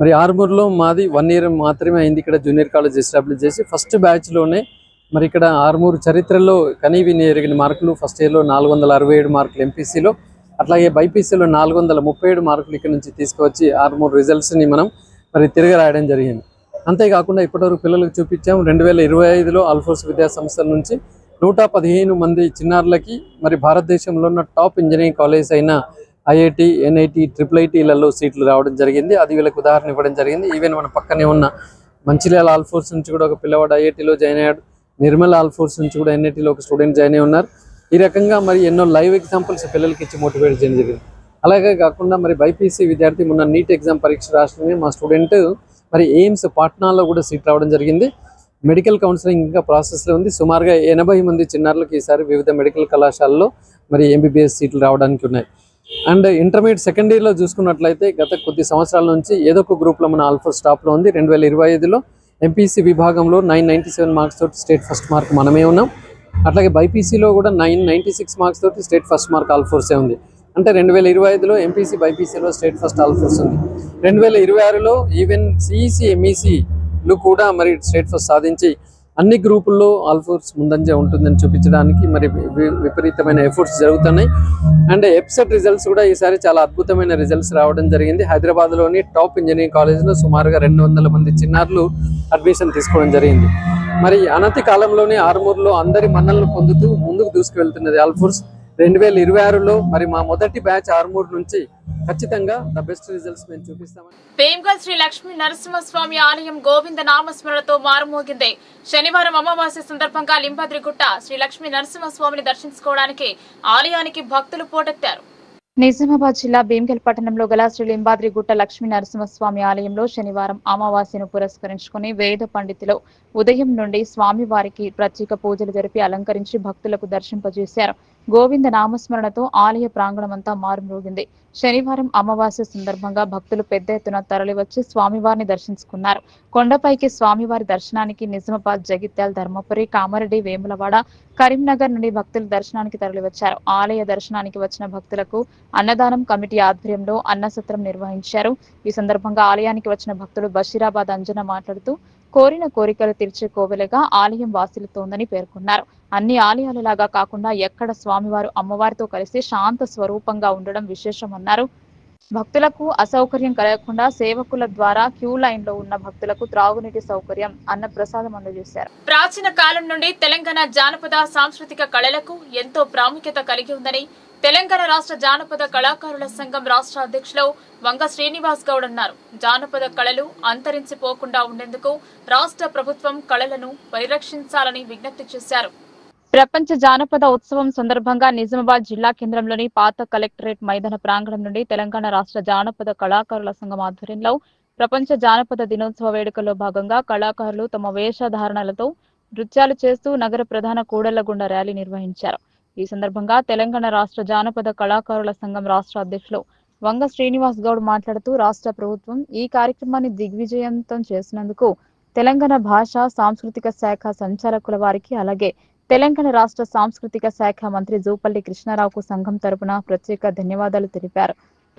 మరి ఆర్మూర్లో మాది 1 year మాత్రమే అయింది ఇక్కడ జూనియర్ కాలేజ్ ఎస్టాబ్లిష్ చేసి. ఫస్ట్ బ్యాచ్లోనే మరి ఇక్కడ ఆర్మూరు చరిత్రలో కనీవిని ఎరిగిన మార్కులు ఫస్ట్ ఇయర్లో 467 మార్కులు ఎంపీసీలో, అట్లాగే బైపీసీలో 437 మార్కులు ఇక్కడ నుంచి తీసుకువచ్చి ఆర్మూరు రిజల్ట్స్ని మనం మరి తిరిగి రాయడం జరిగింది. అంతేకాకుండా ఇప్పటివరకు పిల్లలకు చూపించాము 2025లో ఆల్ఫోర్స్ విద్యా సంస్థల నుంచి 115 మంది చిన్నారులకి మరి భారతదేశంలో ఉన్న టాప్ ఇంజనీరింగ్ కాలేజ్ అయిన ఐఐటి, ఎన్ఐటి, IIITలలో సీట్లు రావడం జరిగింది. అది వీళ్ళకి ఉదాహరణ ఇవ్వడం జరిగింది. ఈవెన్ మన పక్కనే ఉన్న మంచిర్యాల ఆల్ఫోర్స్ నుంచి కూడా ఒక పిల్లవాడు ఐఐటిలో జాయిన్ అయ్యాడు. నిర్మల్ ఆల్ఫోర్స్ నుంచి కూడా ఎన్ఐటిలో ఒక స్టూడెంట్ జాయిన్ అయి ఉన్నారు. ఈ రకంగా మరి ఎన్నో లైవ్ ఎగ్జాంపుల్స్ పిల్లలకి ఇచ్చి మోటివేట్ చేయడం జరిగింది. అలాగే కాకుండా మరి బైపీసీ విద్యార్థి మొన్న నీట్ ఎగ్జామ్ పరీక్ష రాష్ట్రమే మా స్టూడెంట్ మరి ఎయిమ్స్ పాట్నాలో కూడా సీట్ రావడం జరిగింది. మెడికల్ కౌన్సిలింగ్ ఇంకా ప్రాసెస్లో ఉంది. సుమారుగా 80 మంది చిన్నారులకు ఈసారి వివిధ మెడికల్ కళాశాలలో మరి ఎంబీబీఎస్ సీట్లు రావడానికి ఉన్నాయి. అండ్ ఇంటర్మీడియట్ సెకండ్ ఇయర్లో చూసుకున్నట్లయితే గత కొద్ది సంవత్సరాల నుంచి ఏదో ఒక గ్రూప్లో మన ఆల్ఫోర్స్ టాప్లో ఉంది. 2025లో ఎంపీసీ విభాగంలో 997 మార్క్స్ తోటి స్టేట్ ఫస్ట్ మార్క్ మనమే ఉన్నాం. అట్లాగే బైపీసీలో కూడా 996 మార్క్స్ తోటి స్టేట్ ఫస్ట్ మార్క్ ఆల్ఫోర్సే ఉంది. అంటే 2025లో ఎంపీసీ బైపీసీలో స్టేట్ ఫస్ట్ ఆల్ఫోర్స్ ఉంది. 2026లో ఈవెన్ సిఈసీ, ఎంఈసీలు కూడా మరి స్టేట్ ఫస్ట్ సాధించి అన్ని గ్రూపుల్లో ఆల్ఫోర్స్ ముందంజ ఉంటుందని చూపించడానికి మరి విపరీతమైన ఎఫర్ట్స్ జరుగుతున్నాయి. అండ్ ఎప్సెట్ రిజల్ట్స్ కూడా ఈసారి చాలా అద్భుతమైన రిజల్ట్స్ రావడం జరిగింది. హైదరాబాద్లోని టాప్ ఇంజనీరింగ్ కాలేజ్లో సుమారుగా 200 మంది చిన్నారులు అడ్మిషన్ తీసుకోవడం జరిగింది. మరి అనతి కాలంలోనే ఆర్మూర్లో అందరి మన్నలను పొందుతూ ముందుకు దూసుకువెళ్తున్నది ఆల్ఫోర్స్. 2026లో మరి మా మొదటి బ్యాచ్ ఆర్మూర్ నుంచి ఖచ్చితంగా ద బెస్ట్ రిజల్ట్స్ మేము చూపిస్తామని. భీమ్గల్ శ్రీ లక్ష్మీ నరసింహస్వామి ఆలయం గోవింద నామస్మరణతో మారుమోగింది. శనివారం అమావాస్య సందర్భంగా లింబాద్రిగుట్ట శ్రీ లక్ష్మీ నరసింహస్వామిని దర్శించుకోవడానికి ఆలయానికి భక్తులు పోటెత్తారు. నిజామాబాద్ జిల్లా భీమ్గల్ పట్టణంలో గల శ్రీ లింబాద్రిగుట్ట లక్ష్మీ నరసింహస్వామి ఆలయంలో శనివారం అమావాస్యను పురస్కరించుకుని వేద పండితులు ఉదయం నుండి స్వామివారికి ప్రత్యేక పూజలు జరిపి అలంకరించి భక్తులకు దర్శింపజేశారు. గోవింద నామస్మరణతో ఆలయ ప్రాంగణమంతా మారుమోగింది. శనివారం అమావాస్య సందర్భంగా భక్తులు పెద్ద ఎత్తున తరలివచ్చి స్వామివారిని దర్శించుకున్నారు. కొండపైకి స్వామివారి దర్శనానికి నిజామాబాద్, జగిత్యాల, ధర్మపురి, కామారెడ్డి, వేములవాడ, కరీంనగర్ నుండి భక్తులు దర్శనానికి తరలివచ్చారు. ఆలయ దర్శనానికి వచ్చిన భక్తులకు అన్నదానం కమిటీ ఆధ్వర్యంలో అన్నసత్రం నిర్వహించారు. ఈ సందర్భంగా ఆలయానికి వచ్చిన భక్తులు బషీరాబాద్ అంజన మాట్లాడుతూ కోరిన కోరికలు తీర్చే కోవెలగా ఆలయం వాసిల్లుతోందని పేర్కొన్నారు. అన్ని ఆలయాలలాగా కాకుండా ఎక్కడ స్వామివారు అమ్మవారితో కలిసి శాంత స్వరూపంగా ఉండడం విశేషమన్నారు. భక్తులకు అసౌకర్యం కలగకుండా సేవకుల ద్వారా క్యూ లైన్ లో ఉన్న భక్తులకు త్రాగునీటి సౌకర్యం, అన్న ప్రసాదం అందజేశారు. ప్రాచీన కాలం నుండి తెలంగాణ జానపద సాంస్కృతిక కళలకు ఎంతో ప్రాముఖ్యత కలిగి ఉందని తెలంగాణ రాష్ట్ర జానపద కళాకారుల సంఘం రాష్ట్ర అధ్యక్షులు వంగ శ్రీనివాస్ గౌడ్ అన్నారు. జానపద కళలు అంతరించిపోకుండా ఉండేందుకు రాష్ట్ర ప్రభుత్వం కళలను పరిరక్షించాలని విజ్ఞప్తి చేశారు. ప్రపంచ జానపద ఉత్సవం సందర్భంగా నిజామాబాద్ జిల్లా కేంద్రంలోని పాత కలెక్టరేట్ మైదాన ప్రాంగణం నుండి తెలంగాణ రాష్ట్ర జానపద కళాకారుల సంఘం ఆధ్వర్యంలో ప్రపంచ జానపద దినోత్సవ వేడుకల్లో భాగంగా కళాకారులు తమ వేషధారణలతో నృత్యాలు చేస్తూ నగర ప్రధాన కూడళ్ల గుండా ర్యాలీ నిర్వహించారు. ఈ సందర్భంగా తెలంగాణ రాష్ట్ర జానపద కళాకారుల సంఘం రాష్ట్ర అధ్యక్షులు వంగ శ్రీనివాస్ గౌడ్ మాట్లాడుతూ రాష్ట్ర ప్రభుత్వం ఈ కార్యక్రమాన్ని దిగ్విజయవంతం చేసినందుకు తెలంగాణ భాష సాంస్కృతిక శాఖ సంచాలకుల వారికి, అలాగే తెలంగాణ రాష్ట్ర సాంస్కృతిక శాఖ మంత్రి జూపల్లి కృష్ణారావుకు సంఘం తరపున ప్రత్యేక ధన్యవాదాలు తెలిపారు.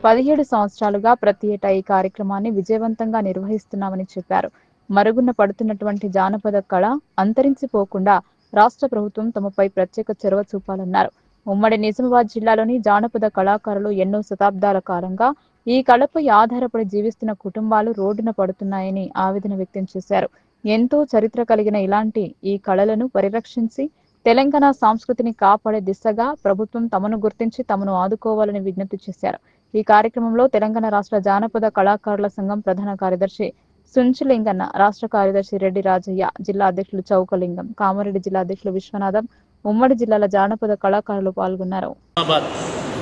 17 సంవత్సరాలుగా ప్రతి ఏటా ఈ కార్యక్రమాన్ని విజయవంతంగా నిర్వహిస్తున్నామని చెప్పారు. మరుగున పడుతున్నటువంటి జానపద కళ అంతరించిపోకుండా రాష్ట్ర ప్రభుత్వం తమపై ప్రత్యేక చొరవ చూపాలన్నారు. ఉమ్మడి నిజామాబాద్ జిల్లాలోని జానపద కళాకారులు ఎన్నో శతాబ్దాల కాలంగా ఈ కళపై ఆధారపడి జీవిస్తున్న కుటుంబాలు రోడ్డున పడుతున్నాయని ఆవేదన వ్యక్తం చేశారు. ఎంతో చరిత్ర కలిగిన ఇలాంటి ఈ కళలను పరిరక్షించి తెలంగాణ సంస్కృతిని కాపాడే దిశగా ప్రభుత్వం తమను గుర్తించి తమను ఆదుకోవాలని విజ్ఞప్తి చేశారు. ఈ కార్యక్రమంలో తెలంగాణ రాష్ట్ర జానపద కళాకారుల సంఘం ప్రధాన కార్యదర్శి సుంచులింగన్న, రాష్ట్ర కార్యదర్శి రెడ్డి రాజయ్య, జిల్లా అధ్యక్షులు చౌకలింగం, కామారెడ్డి జిల్లా అధ్యక్షులు విశ్వనాథం, ఉమ్మడి జిల్లాల జానపద కళాకారులు పాల్గొన్నారు.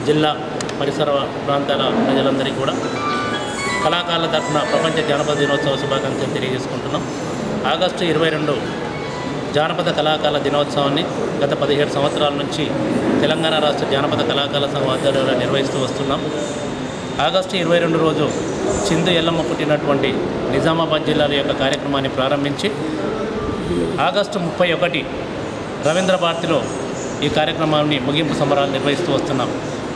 జిల్లా పరిసర ప్రాంతాల ప్రజలందరికీ కూడా కళాకారుల తరఫున ప్రపంచ జానపద దినోత్సవ శుభాకాంక్షలు తెలియజేసుకుంటున్నాం. ఆగస్టు 22 జానపద కళాకారుల దినోత్సవాన్ని గత 17 సంవత్సరాల నుంచి తెలంగాణ రాష్ట్ర జానపద కళాకారుల సంఘం ఆధ్వర్యంలో నిర్వహిస్తూ వస్తున్నాం. ఆగస్టు 22 రోజు చిందు ఎల్లమ్మ పుట్టినటువంటి నిజామాబాద్ జిల్లాల యొక్క కార్యక్రమాన్ని ప్రారంభించి ఆగస్టు 31 రవీంద్ర భారతిలో ఈ కార్యక్రమాన్ని ముగింపు సంబరాలు నిర్వహిస్తూ వస్తున్నాం.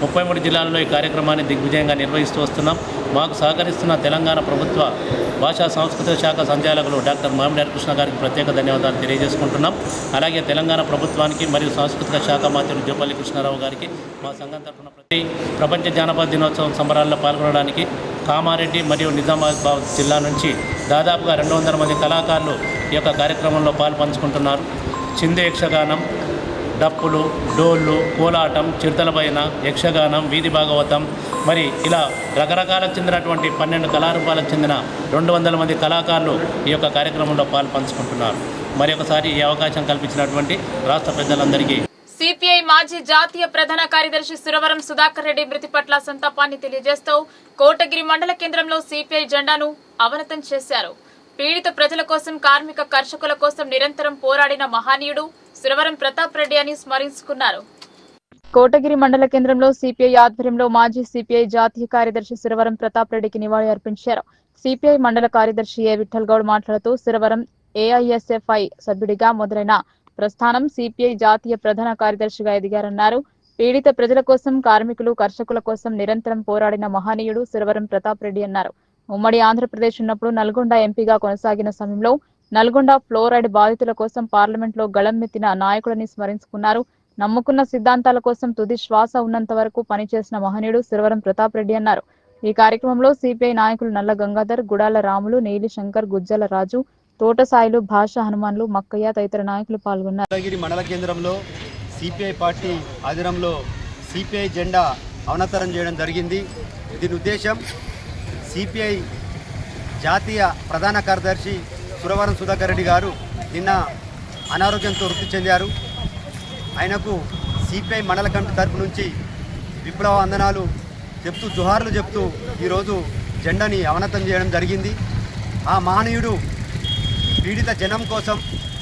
33 జిల్లాల్లో ఈ కార్యక్రమాన్ని దిగ్విజయంగా నిర్వహిస్తూ వస్తున్నాం. మాకు సహకరిస్తున్న తెలంగాణ ప్రభుత్వ భాషా సాంస్కృతిక శాఖ సంచాలకులు డాక్టర్ మామిడి హరికృష్ణ గారికి ప్రత్యేక ధన్యవాదాలు తెలియజేసుకుంటున్నాం. అలాగే తెలంగాణ ప్రభుత్వానికి మరియు సాంస్కృతిక శాఖ మంత్రి జోపల్లి కృష్ణారావు గారికి మా సంఘం తరఫున ప్రపంచ జానపద దినోత్సవం సంబరాల్లో పాల్గొనడానికి కామారెడ్డి మరియు నిజామాబాద్ జిల్లా నుంచి దాదాపుగా 200 మంది కళాకారులు ఈ యొక్క కార్యక్రమంలో పాల్పంచుకుంటున్నారు. చిందు యక్షగానం, డప్పులు, డోళ్ళు, కోలాటం, చిరుతలపైన, యక్షగానం, వీధి భాగవతం, మరి ఇలా రకరకాలకు చెందినటువంటి 12 కళారూపాలకు చెందిన 200 మంది కళాకారులు ఈ యొక్క కార్యక్రమంలో పాల్పంచుకుంటున్నారు. మరి ఒకసారి ఈ అవకాశం కల్పించినటువంటి రాష్ట్ర పెద్దలందరికీ సిపిఐ మాజీ జాతీయ ప్రధాన కార్యదర్శి సురవరం సుధాకర్ రెడ్డి మృతి పట్ల సంతాపాన్ని తెలియజేస్తూ కోటగిరి మండల కేంద్రంలో సిపిఐ జెండాను అవనతం చేశారు. పీడిత ప్రజల కోసం, కార్మిక కర్షకుల కోసం నిరంతరం పోరాడిన మహనీయుడు సురవరం ప్రతాప్ రెడ్డి అని స్మరించుకున్నారు. కోటగిరి మండల కేంద్రంలో సిపిఐ ఆధ్వర్యంలో మాజీ సిపిఐ జాతీయ కార్యదర్శి సురవరం ప్రతాప్ రెడ్డికి నివాళి అర్పించారు. సిపిఐ మండల కార్యదర్శి ఏ విఠల్ గౌడ్ మాట్లాడుతూ సురవరం ఏఐఎస్ఎఫ్ఐ సభ్యుడిగా మొదలైన ప్రస్థానం సిపిఐ జాతీయ ప్రధాన కార్యదర్శిగా ఎదిగారన్నారు. పీడిత ప్రజల కోసం, కార్మికులు, కర్షకుల కోసం నిరంతరం పోరాడిన మహనీయుడు సురవరం ప్రతాప్ రెడ్డి అన్నారు. ఉమ్మడి ఆంధ్రప్రదేశ్ ఉన్నప్పుడు నల్గొండ ఎంపీగా కొనసాగిన సమయంలో నల్గొండ ఫ్లోరైడ్ బాధితుల కోసం పార్లమెంట్లో గళమెత్తిన నాయకుడిని స్మరించుకున్నారు. నమ్ముకున్న సిద్ధాంతాల కోసం తుది శ్వాస ఉన్నంత వరకు పనిచేసిన మహనీయుడు సురవరం ప్రతాప్ రెడ్డి అన్నారు. ఈ కార్యక్రమంలో సిపిఐ నాయకులు నల్ల గంగాధర్, గుడాల రాములు, నీలి శంకర్, గుజ్జల రాజు, తోటసాయిలు, భాష హనుమాన్లు, మక్కయ్య తదితర నాయకులు పాల్గొన్నారు. కోటగిరి మండల కేంద్రంలో సిపిఐ పార్టీ ఆధ్వర్యంలో సిపిఐ జెండా అవనతరం చేయడం జరిగింది. దీని ఉద్దేశం సిపిఐ జాతీయ ప్రధాన కార్యదర్శి సురవరం సుధాకర్ రెడ్డి గారు నిన్న అనారోగ్యంతో మృతి చెందారు. ఆయనకు సిపిఐ మండల కమిటీ తరపు నుంచి విప్లవ వందనాలు చెప్తూ, జోహార్లు చెప్తూ ఈరోజు జెండాని అవనతం చేయడం జరిగింది. ఆ మహనీయుడు పీడిత జనం కోసం,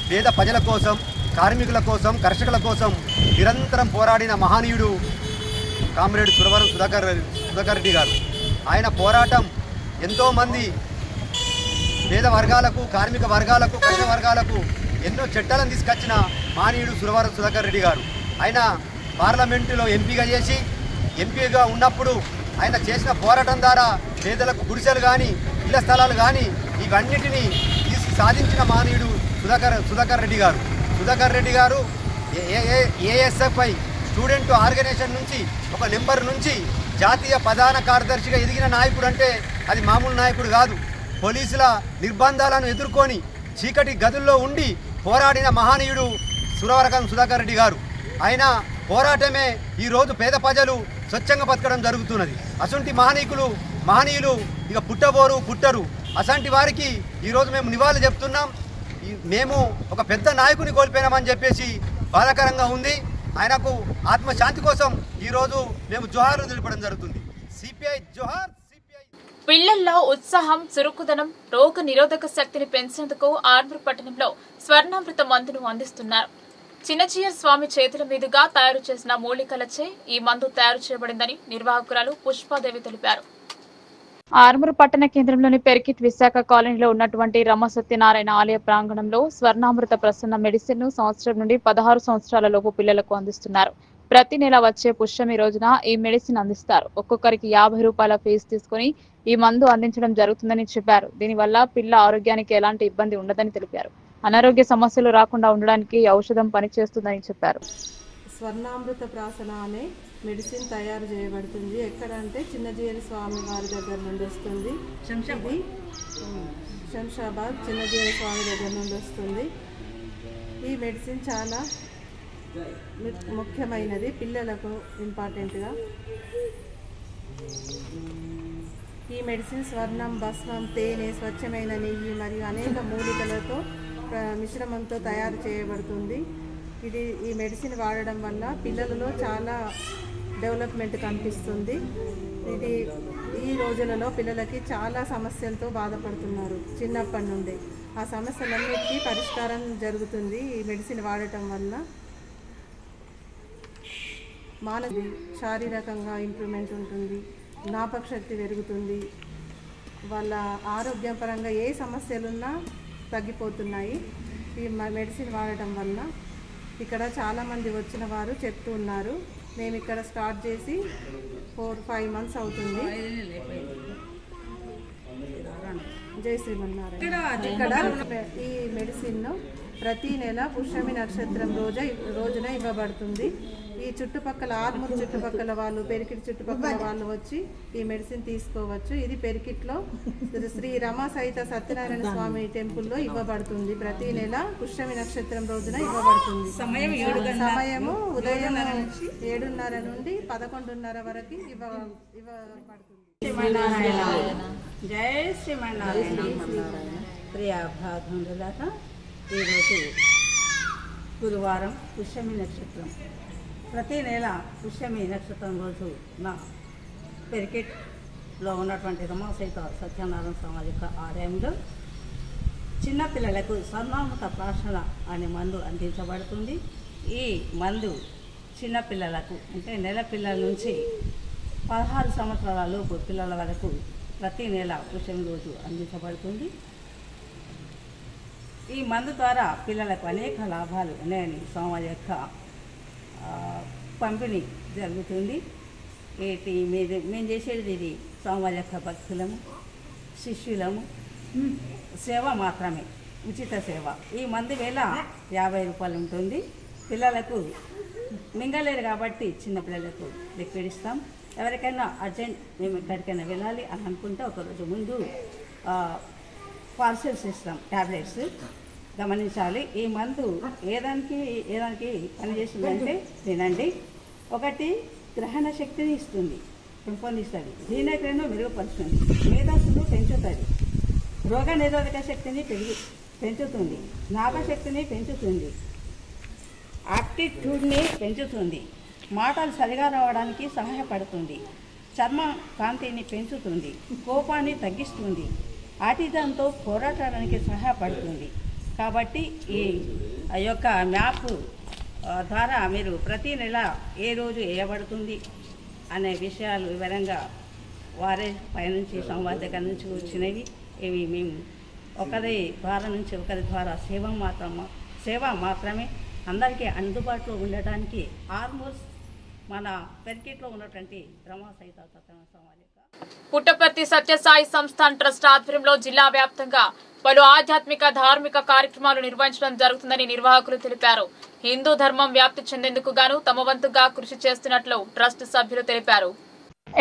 పేద ప్రజల కోసం, కార్మికుల కోసం, కర్షకుల కోసం నిరంతరం పోరాడిన మహనీయుడు కామ్రేడ్ సురవరం సుధాకర్ రెడ్డి గారు. ఆయన పోరాటం ఎంతోమంది పేద వర్గాలకు, కార్మిక వర్గాలకు, కర్షక వర్గాలకు ఎన్నో చట్టాలను తీసుకొచ్చిన మహనీయుడు సురవరం సుధాకర్ రెడ్డి గారు. ఆయన పార్లమెంటులో ఎంపీగా ఉన్నప్పుడు ఆయన చేసిన పోరాటం ద్వారా పేదలకు గుడిసెలు కానీ, ఇళ్ల స్థలాలు కానీ ఇవన్నిటినీ సాధించిన మహనీయుడు సుధాకర్ రెడ్డి గారు. సుధాకర్ రెడ్డి గారు ఏఎస్ఎఫ్ఐ స్టూడెంట్ ఆర్గనైజేషన్ నుంచి ఒక నెంబర్ నుంచి జాతీయ ప్రధాన కార్యదర్శిగా ఎదిగిన నాయకుడు అంటే అది మామూలు నాయకుడు కాదు. పోలీసుల నిర్బంధాలను ఎదుర్కొని చీకటి గదుల్లో ఉండి పోరాడిన మహనీయుడు సురవరం సుధాకర్ రెడ్డి గారు. ఆయన పోరాటమే ఈరోజు పేద ప్రజలు స్వచ్ఛంగా బతకడం జరుగుతున్నది. అసంటి మహనీయులు ఇక పుట్టరు. అసంటి వారికి ఈరోజు మేము నివాళులు చెప్తున్నాం. మేము ఒక పెద్ద నాయకుని కోల్పోయినామని చెప్పేసి బాధాకరంగా ఉంది. ఆయనకు ఆత్మశాంతి కోసం ఈరోజు మేము జోహార్లు తెలపడం జరుగుతుంది. సిపిఐ జోహార్. పిల్లల్లో ఉత్సాహం, చురుకుదనం, రోగ నిరోధక శక్తిని పెంచేందుకు ఆర్మూర్ పట్టణంలో స్వర్ణామృత మందును అందిస్తున్నారు. చిన్నజీయర్ స్వామి చేతుల మీదుగా తయారు చేసిన మూలికలచే ఈ మందు తయారు చేయబడిందని నిర్వాహకురాలు పుష్పాదేవి తెలిపారు. ఆర్మూర్ పట్టణ కేంద్రంలోని పెర్కిట్ విశాఖ కాలనీలో ఉన్నటువంటి రమ సత్యనారాయణ ఆలయ ప్రాంగణంలో స్వర్ణామృత ప్రసన్న మెడిసిన్ ను సంవత్సరం నుండి 16 సంవత్సరాల లోపు పిల్లలకు అందిస్తున్నారు. ప్రతి నెల వచ్చే పుష్యమి రోజున ఈ మెడిసిన్ అందిస్తారు. ఒక్కొక్కరికి 50 రూపాయల ఫీజు తీసుకుని ఈ మందు అందించడం జరుగుతుందని చెప్పారు. దీనివల్ల పిల్ల ఆరోగ్యానికి ఎలాంటి ఇబ్బంది ఉండదని తెలిపారు. అనారోగ్య సమస్యలు రాకుండా ఉండడానికి ఔషధం పనిచేస్తుందని చెప్పారు. స్వర్ణామృత ప్రాసన అనే మెడిసిన్ తయారు చేయబడుతుంది. ఎక్కడంటే చిన్నజీయర్ స్వామి వారి దగ్గర నుండి వస్తుంది. ఇది శంషాబాద్ చిన్నజీయర్ స్వామి దగ్గర నుండి వస్తుంది. ఈ మెడిసిన్ చాలా ముఖ్యమైనది, పిల్లలకు ఇంపార్టెంట్గా. ఈ మెడిసిన్ స్వర్ణం, భస్మం, తేనె, స్వచ్ఛమైన నెయ్యి మరియు అనేక మూలికలతో మిశ్రమంతో తయారు చేయబడుతుంది. ఈ మెడిసిన్ వాడడం వల్ల పిల్లలలో చాలా డెవలప్మెంట్ కనిపిస్తుంది. ఈ రోజులలో పిల్లలకి చాలా సమస్యలతో బాధపడుతున్నారు చిన్నప్పటి నుండి. ఆ సమస్యలన్నిటికీ పరిష్కారం జరుగుతుంది ఈ మెడిసిన్ వాడటం వల్ల. శారీరకంగా ఇంప్రూవ్మెంట్ ఉంటుంది, జ్ఞాపక శక్తి పెరుగుతుంది, వాళ్ళ ఆరోగ్యపరంగా ఏ సమస్యలున్నా తగ్గిపోతున్నాయి ఈ మెడిసిన్ వాడటం వల్ల. ఇక్కడ చాలామంది వచ్చిన వారు చెప్తూ ఉన్నారు. మేము ఇక్కడ స్టార్ట్ చేసి 4-5 months అవుతుంది. జై శ్రీమన్నారాయణ. ఇక్కడ ఈ మెడిసిన్ ప్రతి నెల పుష్యమి నక్షత్రం రోజున ఇవ్వబడుతుంది. ఈ చుట్టుపక్కల ఆర్మూర్ చుట్టుపక్కల వాళ్ళు, పెరికిట్ చుట్టుపక్కల వాళ్ళు వచ్చి ఈ మెడిసిన్ తీసుకోవచ్చు. ఇది పెరికిట్లో శ్రీ రమ సహిత సత్యనారాయణ స్వామి టెంపుల్లో ఇవ్వబడుతుంది. ప్రతి నెల పుష్యమి నక్షత్రం రోజున ఇవ్వబడుతుంది. సమయము ఉదయం 7:30 నుండి 11:30 వరకు ఇవ్వబడుతుంది. జై శ్రీమన్నారాయణ. ప్రియ భాగంలాగా ఈరోజు గురువారం పుష్యమి నక్షత్రం. ప్రతి నెల పుష్యమి నక్షత్రం రోజు నా పెరికెట్లో ఉన్నటువంటి రమాసహిత సత్యనారాయణ స్వామి యొక్క ఆలయంలో చిన్నపిల్లలకు స్వర్ణామృత ప్రాశన అనే మందు అందించబడుతుంది. ఈ మందు చిన్నపిల్లలకు అంటే నెల పిల్లల నుంచి 16 సంవత్సరాల లోపు పిల్లల వరకు ప్రతి నెల పుష్యమి రోజు అందించబడుతుంది. ఈ మందు ద్వారా పిల్లలకు అనేక లాభాలు ఉన్నాయని స్వామి యొక్క పంపిణీ జరుగుతుంది. మేము చేసేది ఇది స్వామి యొక్క భక్తులము, శిష్యులము సేవ మాత్రమే, ఉచిత సేవ. ఈ మందు వేళ 50 రూపాయలు ఉంటుంది. పిల్లలకు మింగలేరు కాబట్టి చిన్నపిల్లలకు లిక్విడ్ ఇస్తాం. ఎవరికైనా అర్జెంట్ మేము ఎక్కడికైనా వెళ్ళాలి అని అనుకుంటే ఒకరోజు ముందు పార్సెల్స్ ఇస్తాం, ట్యాబ్లెట్స్. గమనించాలి, ఈ మందు ఏదానికి పనిచేస్తుందంటే వినండి. ఒకటి గ్రహణ శక్తిని ఇస్తుంది, పెంపొందిస్తుంది. జీర్ణక్రియను మెరుగుపరుస్తుంది, మేధస్సును పెంచుతుంది, రోగ నిరోధక శక్తిని పెంచుతుంది, జ్ఞాపశక్తిని పెంచుతుంది, యాప్టిట్యూడ్ని పెంచుతుంది, మాటలు సరిగా రావడానికి సహాయపడుతుంది, చర్మ కాంతిని పెంచుతుంది, కోపాన్ని తగ్గిస్తుంది, ఆటిజంతో పోరాడడానికి సహాయపడుతుంది. కాబట్టి ఈ యొక్క మ్యాప్ ద్వారా మీరు ప్రతి నెల ఏ రోజు వేయబడుతుంది అనే విషయాలు వివరంగా వారే పైనుంచి సంవాద దగ్గర నుంచి వచ్చినవి. ఇవి మేము ఒకరి ద్వారా నుంచి ఒకరి ద్వారా సేవ మాత్రమే అందరికీ అందుబాటులో ఉండటానికి ఆర్మోస్ మన పెరికిట్లో ఉన్నటువంటి రమా సహిత సత్యనారాయణ స్వామి పుట్టపర్తి సత్యసాయి సంస్థాన్ ట్రస్ట్ ఆధ్వర్యంలో జిల్లా వ్యాప్తంగా పలు ఆధ్యాత్మిక ధార్మిక కార్యక్రమాలు నిర్వహించడం జరుగుతుందని నిర్వాహకులు తెలిపారు. హిందూ ధర్మం వ్యాప్తి చెందేందుకు గాను తమ వంతుగా కృషి చేస్తున్నట్లు ట్రస్ట్ సభ్యులు తెలిపారు.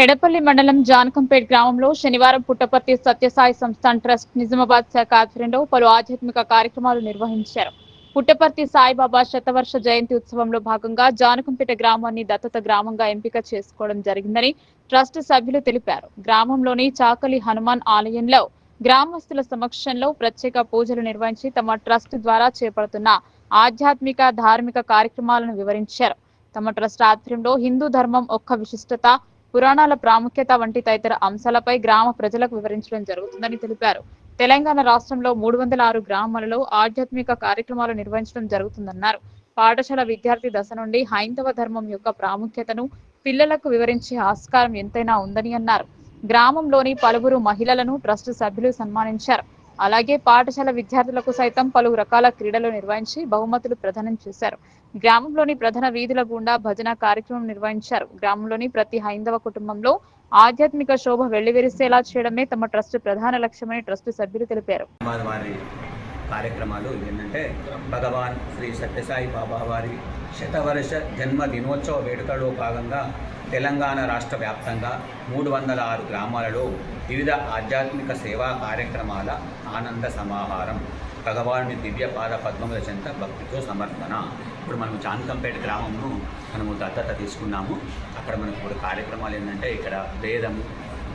ఎడపల్లి మండలం జానకంపేట్ గ్రామంలో శనివారం పుట్టపర్తి సత్యసాయి సంస్థాన్ ట్రస్ట్ నిజామాబాద్ శాఖ ఆధ్వర్యంలో పలు ఆధ్యాత్మిక కార్యక్రమాలు నిర్వహించారు. పుట్టపర్తి సాయిబాబా శతవర్ష జయంతి ఉత్సవంలో భాగంగా జానకంపేట గ్రామాన్ని దత్తత గ్రామంగా ఎంపిక చేసుకోవడం జరిగిందని ట్రస్ట్ సభ్యులు తెలిపారు. గ్రామంలోని చాకలి హనుమాన్ ఆలయంలో గ్రామస్తుల సమక్షంలో ప్రత్యేక పూజలు నిర్వహించి తమ ట్రస్ట్ ద్వారా చేపడుతున్న ఆధ్యాత్మిక ధార్మిక కార్యక్రమాలను వివరించారు. తమ ట్రస్ట్ ఆధ్వర్యంలో హిందూ ధర్మం ఒక్క విశిష్టత, పురాణాల ప్రాముఖ్యత వంటి తదితర అంశాలపై గ్రామ ప్రజలకు వివరించడం జరుగుతుందని తెలిపారు. తెలంగాణ రాష్ట్రంలో 306 గ్రామాలలో ఆధ్యాత్మిక కార్యక్రమాలు నిర్వహించడం జరుగుతుందన్నారు. పాఠశాల విద్యార్థి దశ నుండి హైందవ ధర్మం యొక్క ప్రాముఖ్యతను పిల్లలకు వివరించే ఆస్కారం ఎంతైనా ఉందని అన్నారు. గ్రామంలోని పలువురు మహిళలను ట్రస్ట్ సభ్యులు సన్మానించారు. అలాగే పాఠశాల విద్యార్థులకు సైతం పలు రకాల క్రీడలు నిర్వహించి బహుమతులు ప్రదానం చేశారు. గ్రామంలోని ప్రధాన వీధుల గుండా భజన కార్యక్రమం నిర్వహించారు. గ్రామంలోని ప్రతి హైందవ కుటుంబంలో ఆధ్యాత్మిక శోభ వెళ్లివిరిసేలా చేయడమే తమ ట్రస్ట్ ప్రధాన లక్ష్యమని ట్రస్ట్ సభ్యులు తెలిపారు. కార్యక్రమాలు ఏంటంటే భగవాన్ శ్రీ సత్యసాయి బాబా వారి శతవర్ష జన్మ దినోత్సవ వేడుకలో భాగంగా తెలంగాణ రాష్ట్ర వ్యాప్తంగా 306 గ్రామాలలో వివిధ ఆధ్యాత్మిక సేవా కార్యక్రమాల ఆనంద సమాహారం. భగవానుని దివ్య పాద పద్మముల చెంత భక్తితో సమర్పణ. ఇప్పుడు మనం జానకంపేట గ్రామంను మనము దత్తత తీసుకున్నాము. అక్కడ మనకు ఇప్పుడు కార్యక్రమాలు ఏంటంటే ఇక్కడ వేదము,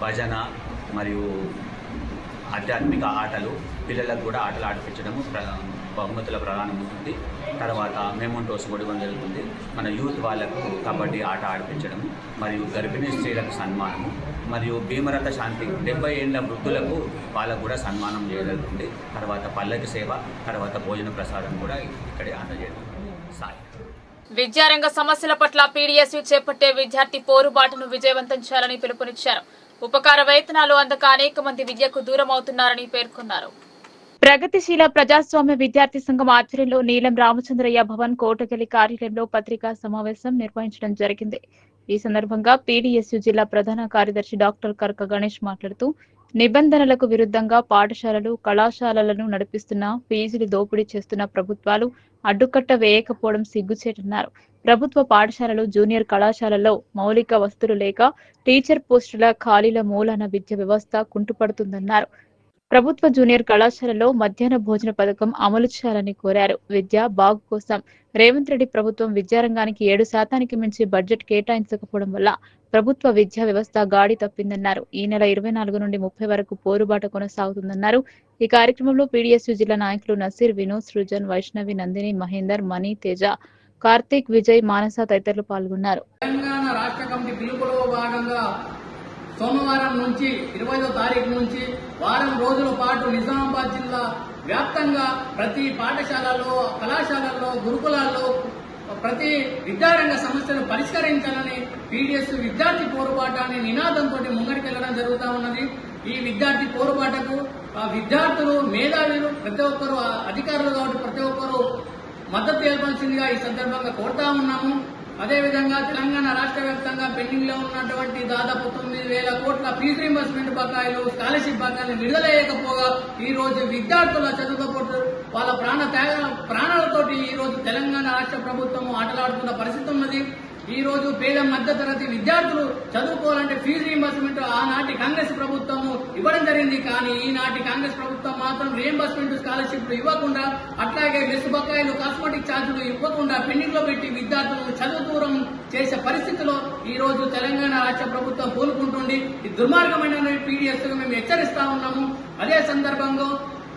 భజన మరియు ఆధ్యాత్మిక ఆటలు, పిల్లలకు కూడా ఆటలు ఆడిపించడము, బహుమతుల ప్రదానం ఉంటుంది. తర్వాత మెమోంటోస్ కూడా జరుగుతుంది. మన యూత్ వాళ్ళకు కబడ్డీ ఆట ఆడిపించడము, మరియు గర్భిణీ స్త్రీలకు సన్మానము, మరియు భీమరథ శాంతి 70 ఏళ్ల వృద్ధులకు వాళ్ళకు కూడా సన్మానం చేయగలుగుతుంది. తర్వాత పల్లకి సేవ, తర్వాత భోజన ప్రసాదం కూడా ఇక్కడే అందజేయడం. విద్యారంగ సమస్యల పట్ల పీడీఎస్యూ చేపట్టే విద్యార్థి పోరుబాటును విజయవంతం చేయాలని పిలుపునిచ్చారు. ఉపకార వేతనాలు అందక అనేక మంది విద్యకు దూరం అవుతున్నారని పేర్కొన్నారు. ప్రగతిశీల ప్రజాస్వామ్య విద్యార్థి సంఘం ఆధ్వర్యంలో నీలం రామచంద్రయ్య భవన్ కోటగలి కార్యాలయంలో పత్రికా సమావేశం నిర్వహించడం జరిగింది. ఈ సందర్భంగా పీడీఎస్యు జిల్లా ప్రధాన కార్యదర్శి డాక్టర్ కర్క గణేష్ మాట్లాడుతూ నిబంధనలకు విరుద్ధంగా పాఠశాలలు కళాశాలలను నడిపిస్తున్న ఫీజులు దోపిడీ చేస్తున్న ప్రభుత్వాలు అడ్డుకట్ట వేయకపోవడం సిగ్గుచేటన్నారు. ప్రభుత్వ పాఠశాలలు జూనియర్ కళాశాలల్లో మౌలిక వసతులు లేక టీచర్ పోస్టుల ఖాళీల మూలాన విద్య వ్యవస్థ కుంటుపడుతుందన్నారు. ప్రభుత్వ జూనియర్ కళాశాలలో మధ్యాహ్న భోజన పథకం అమలు చేయాలని కోరారు. విద్యా బాగు కోసం రేవంత్ రెడ్డి ప్రభుత్వం విద్యారంగానికి 7% మించి బడ్జెట్ కేటాయించకపోవడం వల్ల ప్రభుత్వ విద్యా వ్యవస్థ గాడి తప్పిందన్నారు. ఈ నెల 24 నుండి 30 వరకు పోరుబాట కొనసాగుతుందన్నారు. ఈ కార్యక్రమంలో పీడీఎస్యు జిల్లా నాయకులు నసీర్, వినోద్, సృజన్, వైష్ణవి, నందిని, మహేందర్, మణి, తేజ, కార్తీక్, విజయ్, మానస తదితరులు పాల్గొన్నారు. తెలంగాణ రాష్ట్ర కమిటీ పిలుపులో భాగంగా సోమవారం నుంచి 25వ తారీఖు నుంచి వారం రోజుల పాటు నిజామాబాద్ జిల్లా వ్యాప్తంగా ప్రతి పాఠశాలలో, కళాశాలల్లో, గురుకులాల్లో ప్రతి విద్యారంగ సమస్యను పరిష్కరించాలని పీడీఎస్ విద్యార్థి పోరుబాటాన్ని నినాదంతో ముంగడికెళ్లడం జరుగుతూ ఉన్నది. ఈ విద్యార్థి పోరుబాటకు విద్యార్థులు, మేధావులు, ప్రతి ఒక్కరు అధికారులు కాబట్టి ప్రతి ఒక్కరు మద్దతు తెలపాల్సిందిగా ఈ సందర్భంగా కోరుతా ఉన్నాము. అదేవిధంగా తెలంగాణ రాష్ట్ర వ్యాప్తంగా పెండింగ్ లో ఉన్నటువంటి దాదాపు 9,000 కోట్ల ఫీజు రీంబర్స్మెంట్ బకాయిలు, స్కాలర్షిప్ బకాయిలు విడుదల చేయకపోగా ఈ రోజు విద్యార్థుల చదువుతో పాటు వాళ్ళ ప్రాణాలతోటి ఈ రోజు తెలంగాణ రాష్ట్ర ప్రభుత్వం ఆటలాడుతున్న పరిస్థితి ఉన్నది. ఈ రోజు పేద మధ్యతరగతి విద్యార్థులు చదువుకోవాలంటే ఫీజు రీంబర్స్మెంట్ ఆనాటి కాంగ్రెస్ ప్రభుత్వము ఇవ్వడం జరిగింది. కానీ ఈనాటి కాంగ్రెస్ ప్రభుత్వం మాత్రం రీంబర్స్మెంట్ స్కాలర్షిప్లు ఇవ్వకుండా, అట్లాగే మెస్ బకాయిలు, కాస్మెటిక్ ఛార్జీలు ఇవ్వకుండా పెండింగ్ లో పెట్టి విద్యార్థులను చదువు దూరం చేసే పరిస్థితిలో ఈ రోజు తెలంగాణ రాష్ట్ర ప్రభుత్వం కోలుకుంటుంది. ఈ దుర్మార్గమైన పీడీఎస్ మేము హెచ్చరిస్తా ఉన్నాము. అదే సందర్భంగా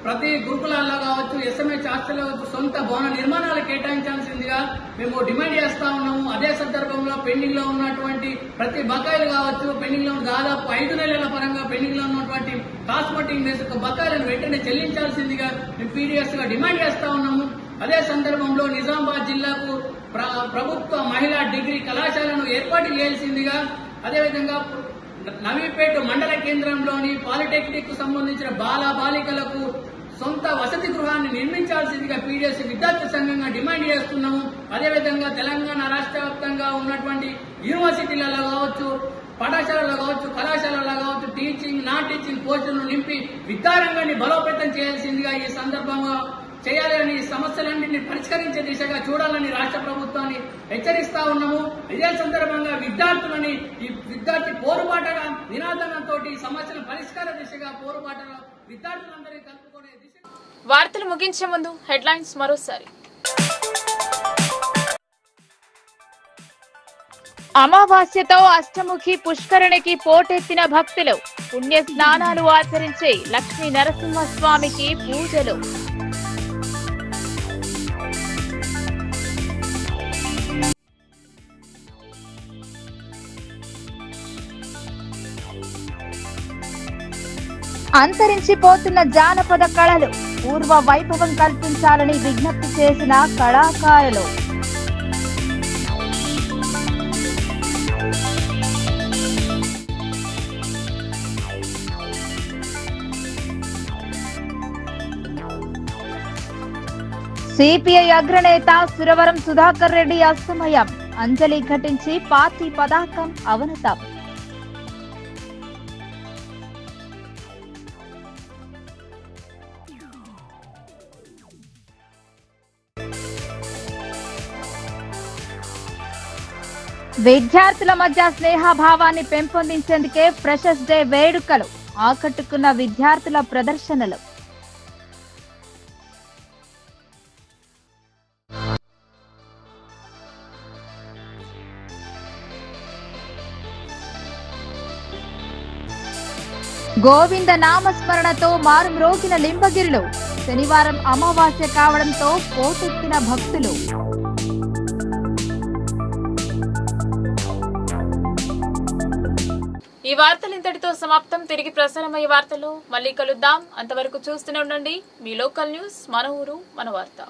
ప్రతి గురుకులాల్లో కావచ్చు, ఎస్ఎంహెచ్ హాస్టల్లో సొంత భవన నిర్మాణాలు కేటాయించాల్సిందిగా మేము డిమాండ్ చేస్తా ఉన్నాము. అదే సందర్భంలో పెండింగ్ లో ఉన్నటువంటి ప్రతి బకాయిలు కావచ్చు, పెండింగ్ లో దాదాపు 5 నెలల పరంగా పెండింగ్ లో ఉన్నటువంటి కాస్మెటిక్ మెస్ బకాయిలను వెంటనే చెల్లించాల్సిందిగా మేము పీడీఎస్ గా డిమాండ్ చేస్తా ఉన్నాము. అదే సందర్భంలో నిజామాబాద్ జిల్లాకు ప్రభుత్వ మహిళా డిగ్రీ కళాశాలను ఏర్పాటు చేయాల్సిందిగా, అదేవిధంగా నవీపేట మండల కేంద్రంలోని పాలిటెక్నిక్ కు సంబంధించిన బాలికలకు సొంత వసతి గృహాన్ని నిర్మించాల్సిందిగా పీడీఎస్ విద్యార్థి సంఘంగా డిమాండ్ చేస్తున్నాము. అదేవిధంగా తెలంగాణ రాష్ట్ర వ్యాప్తంగా ఉన్నటువంటి యూనివర్సిటీలలో కావచ్చు, పాఠశాలలో కావచ్చు, కళాశాలలో కావచ్చు టీచింగ్, నాన్ టీచింగ్ పోస్టులను నింపి విద్యారంగాన్ని బలోపేతం చేయాల్సిందిగా ఈ సందర్భంగా చేయాలని, సమస్యలన్నింటినీ పరిష్కరించే దిశగా చూడాలని రాష్ట్ర ప్రభుత్వాన్ని హెచ్చరిస్తా ఉన్నాము. ఇదే సందర్భంగా విద్యార్థులని ఈ విద్యార్థి పోరుబాటగా నినాదంతో ఈ సమస్యల పరిష్కార దిశగా పోరుబాటలో విద్యార్థులందరినీ కలుపుకునే దిశ. వార్తలు ముగించే ముందు హెడ్లైన్స్ మరోసారి. అమావాస్యతో అష్టముఖి పుష్కరణికి పోటెత్తిన భక్తులు. పుణ్య స్నానాలు ఆచరించి లక్ష్మీ నరసింహస్వామికి పూజలు. అంతరించిపోతున్న జానపద కళలు పూర్వ వైభవం కల్పించాలని విజ్ఞప్తి చేసిన కళాకారులు. సిపిఐ అగ్రనేత సురవరం సుధాకర్ రెడ్డి అస్తమయం. అంజలి ఘటించి పార్టీ పతాకం అవనతం. విద్యార్థుల మధ్య స్నేహభావాన్ని పెంపొందించేందుకే ఫ్రెషర్స్ డే వేడుకలు. ఆకట్టుకున్న విద్యార్థుల ప్రదర్శనలు. గోవింద నామస్మరణతో మారుమ్రోగిన లింబగిరిలో శనివారం అమావాస్య కావడంతో పోటెత్తిన భక్తులు. ఈ వార్తలు ఇంతటితో సమాప్తం. తిరిగి ప్రసారమయ్యే వార్తలు మళ్ళీ కలుద్దాం. అంతవరకు చూస్తూనే ఉండండి మీ లోకల్ న్యూస్, మన ఊరు మన వార్త.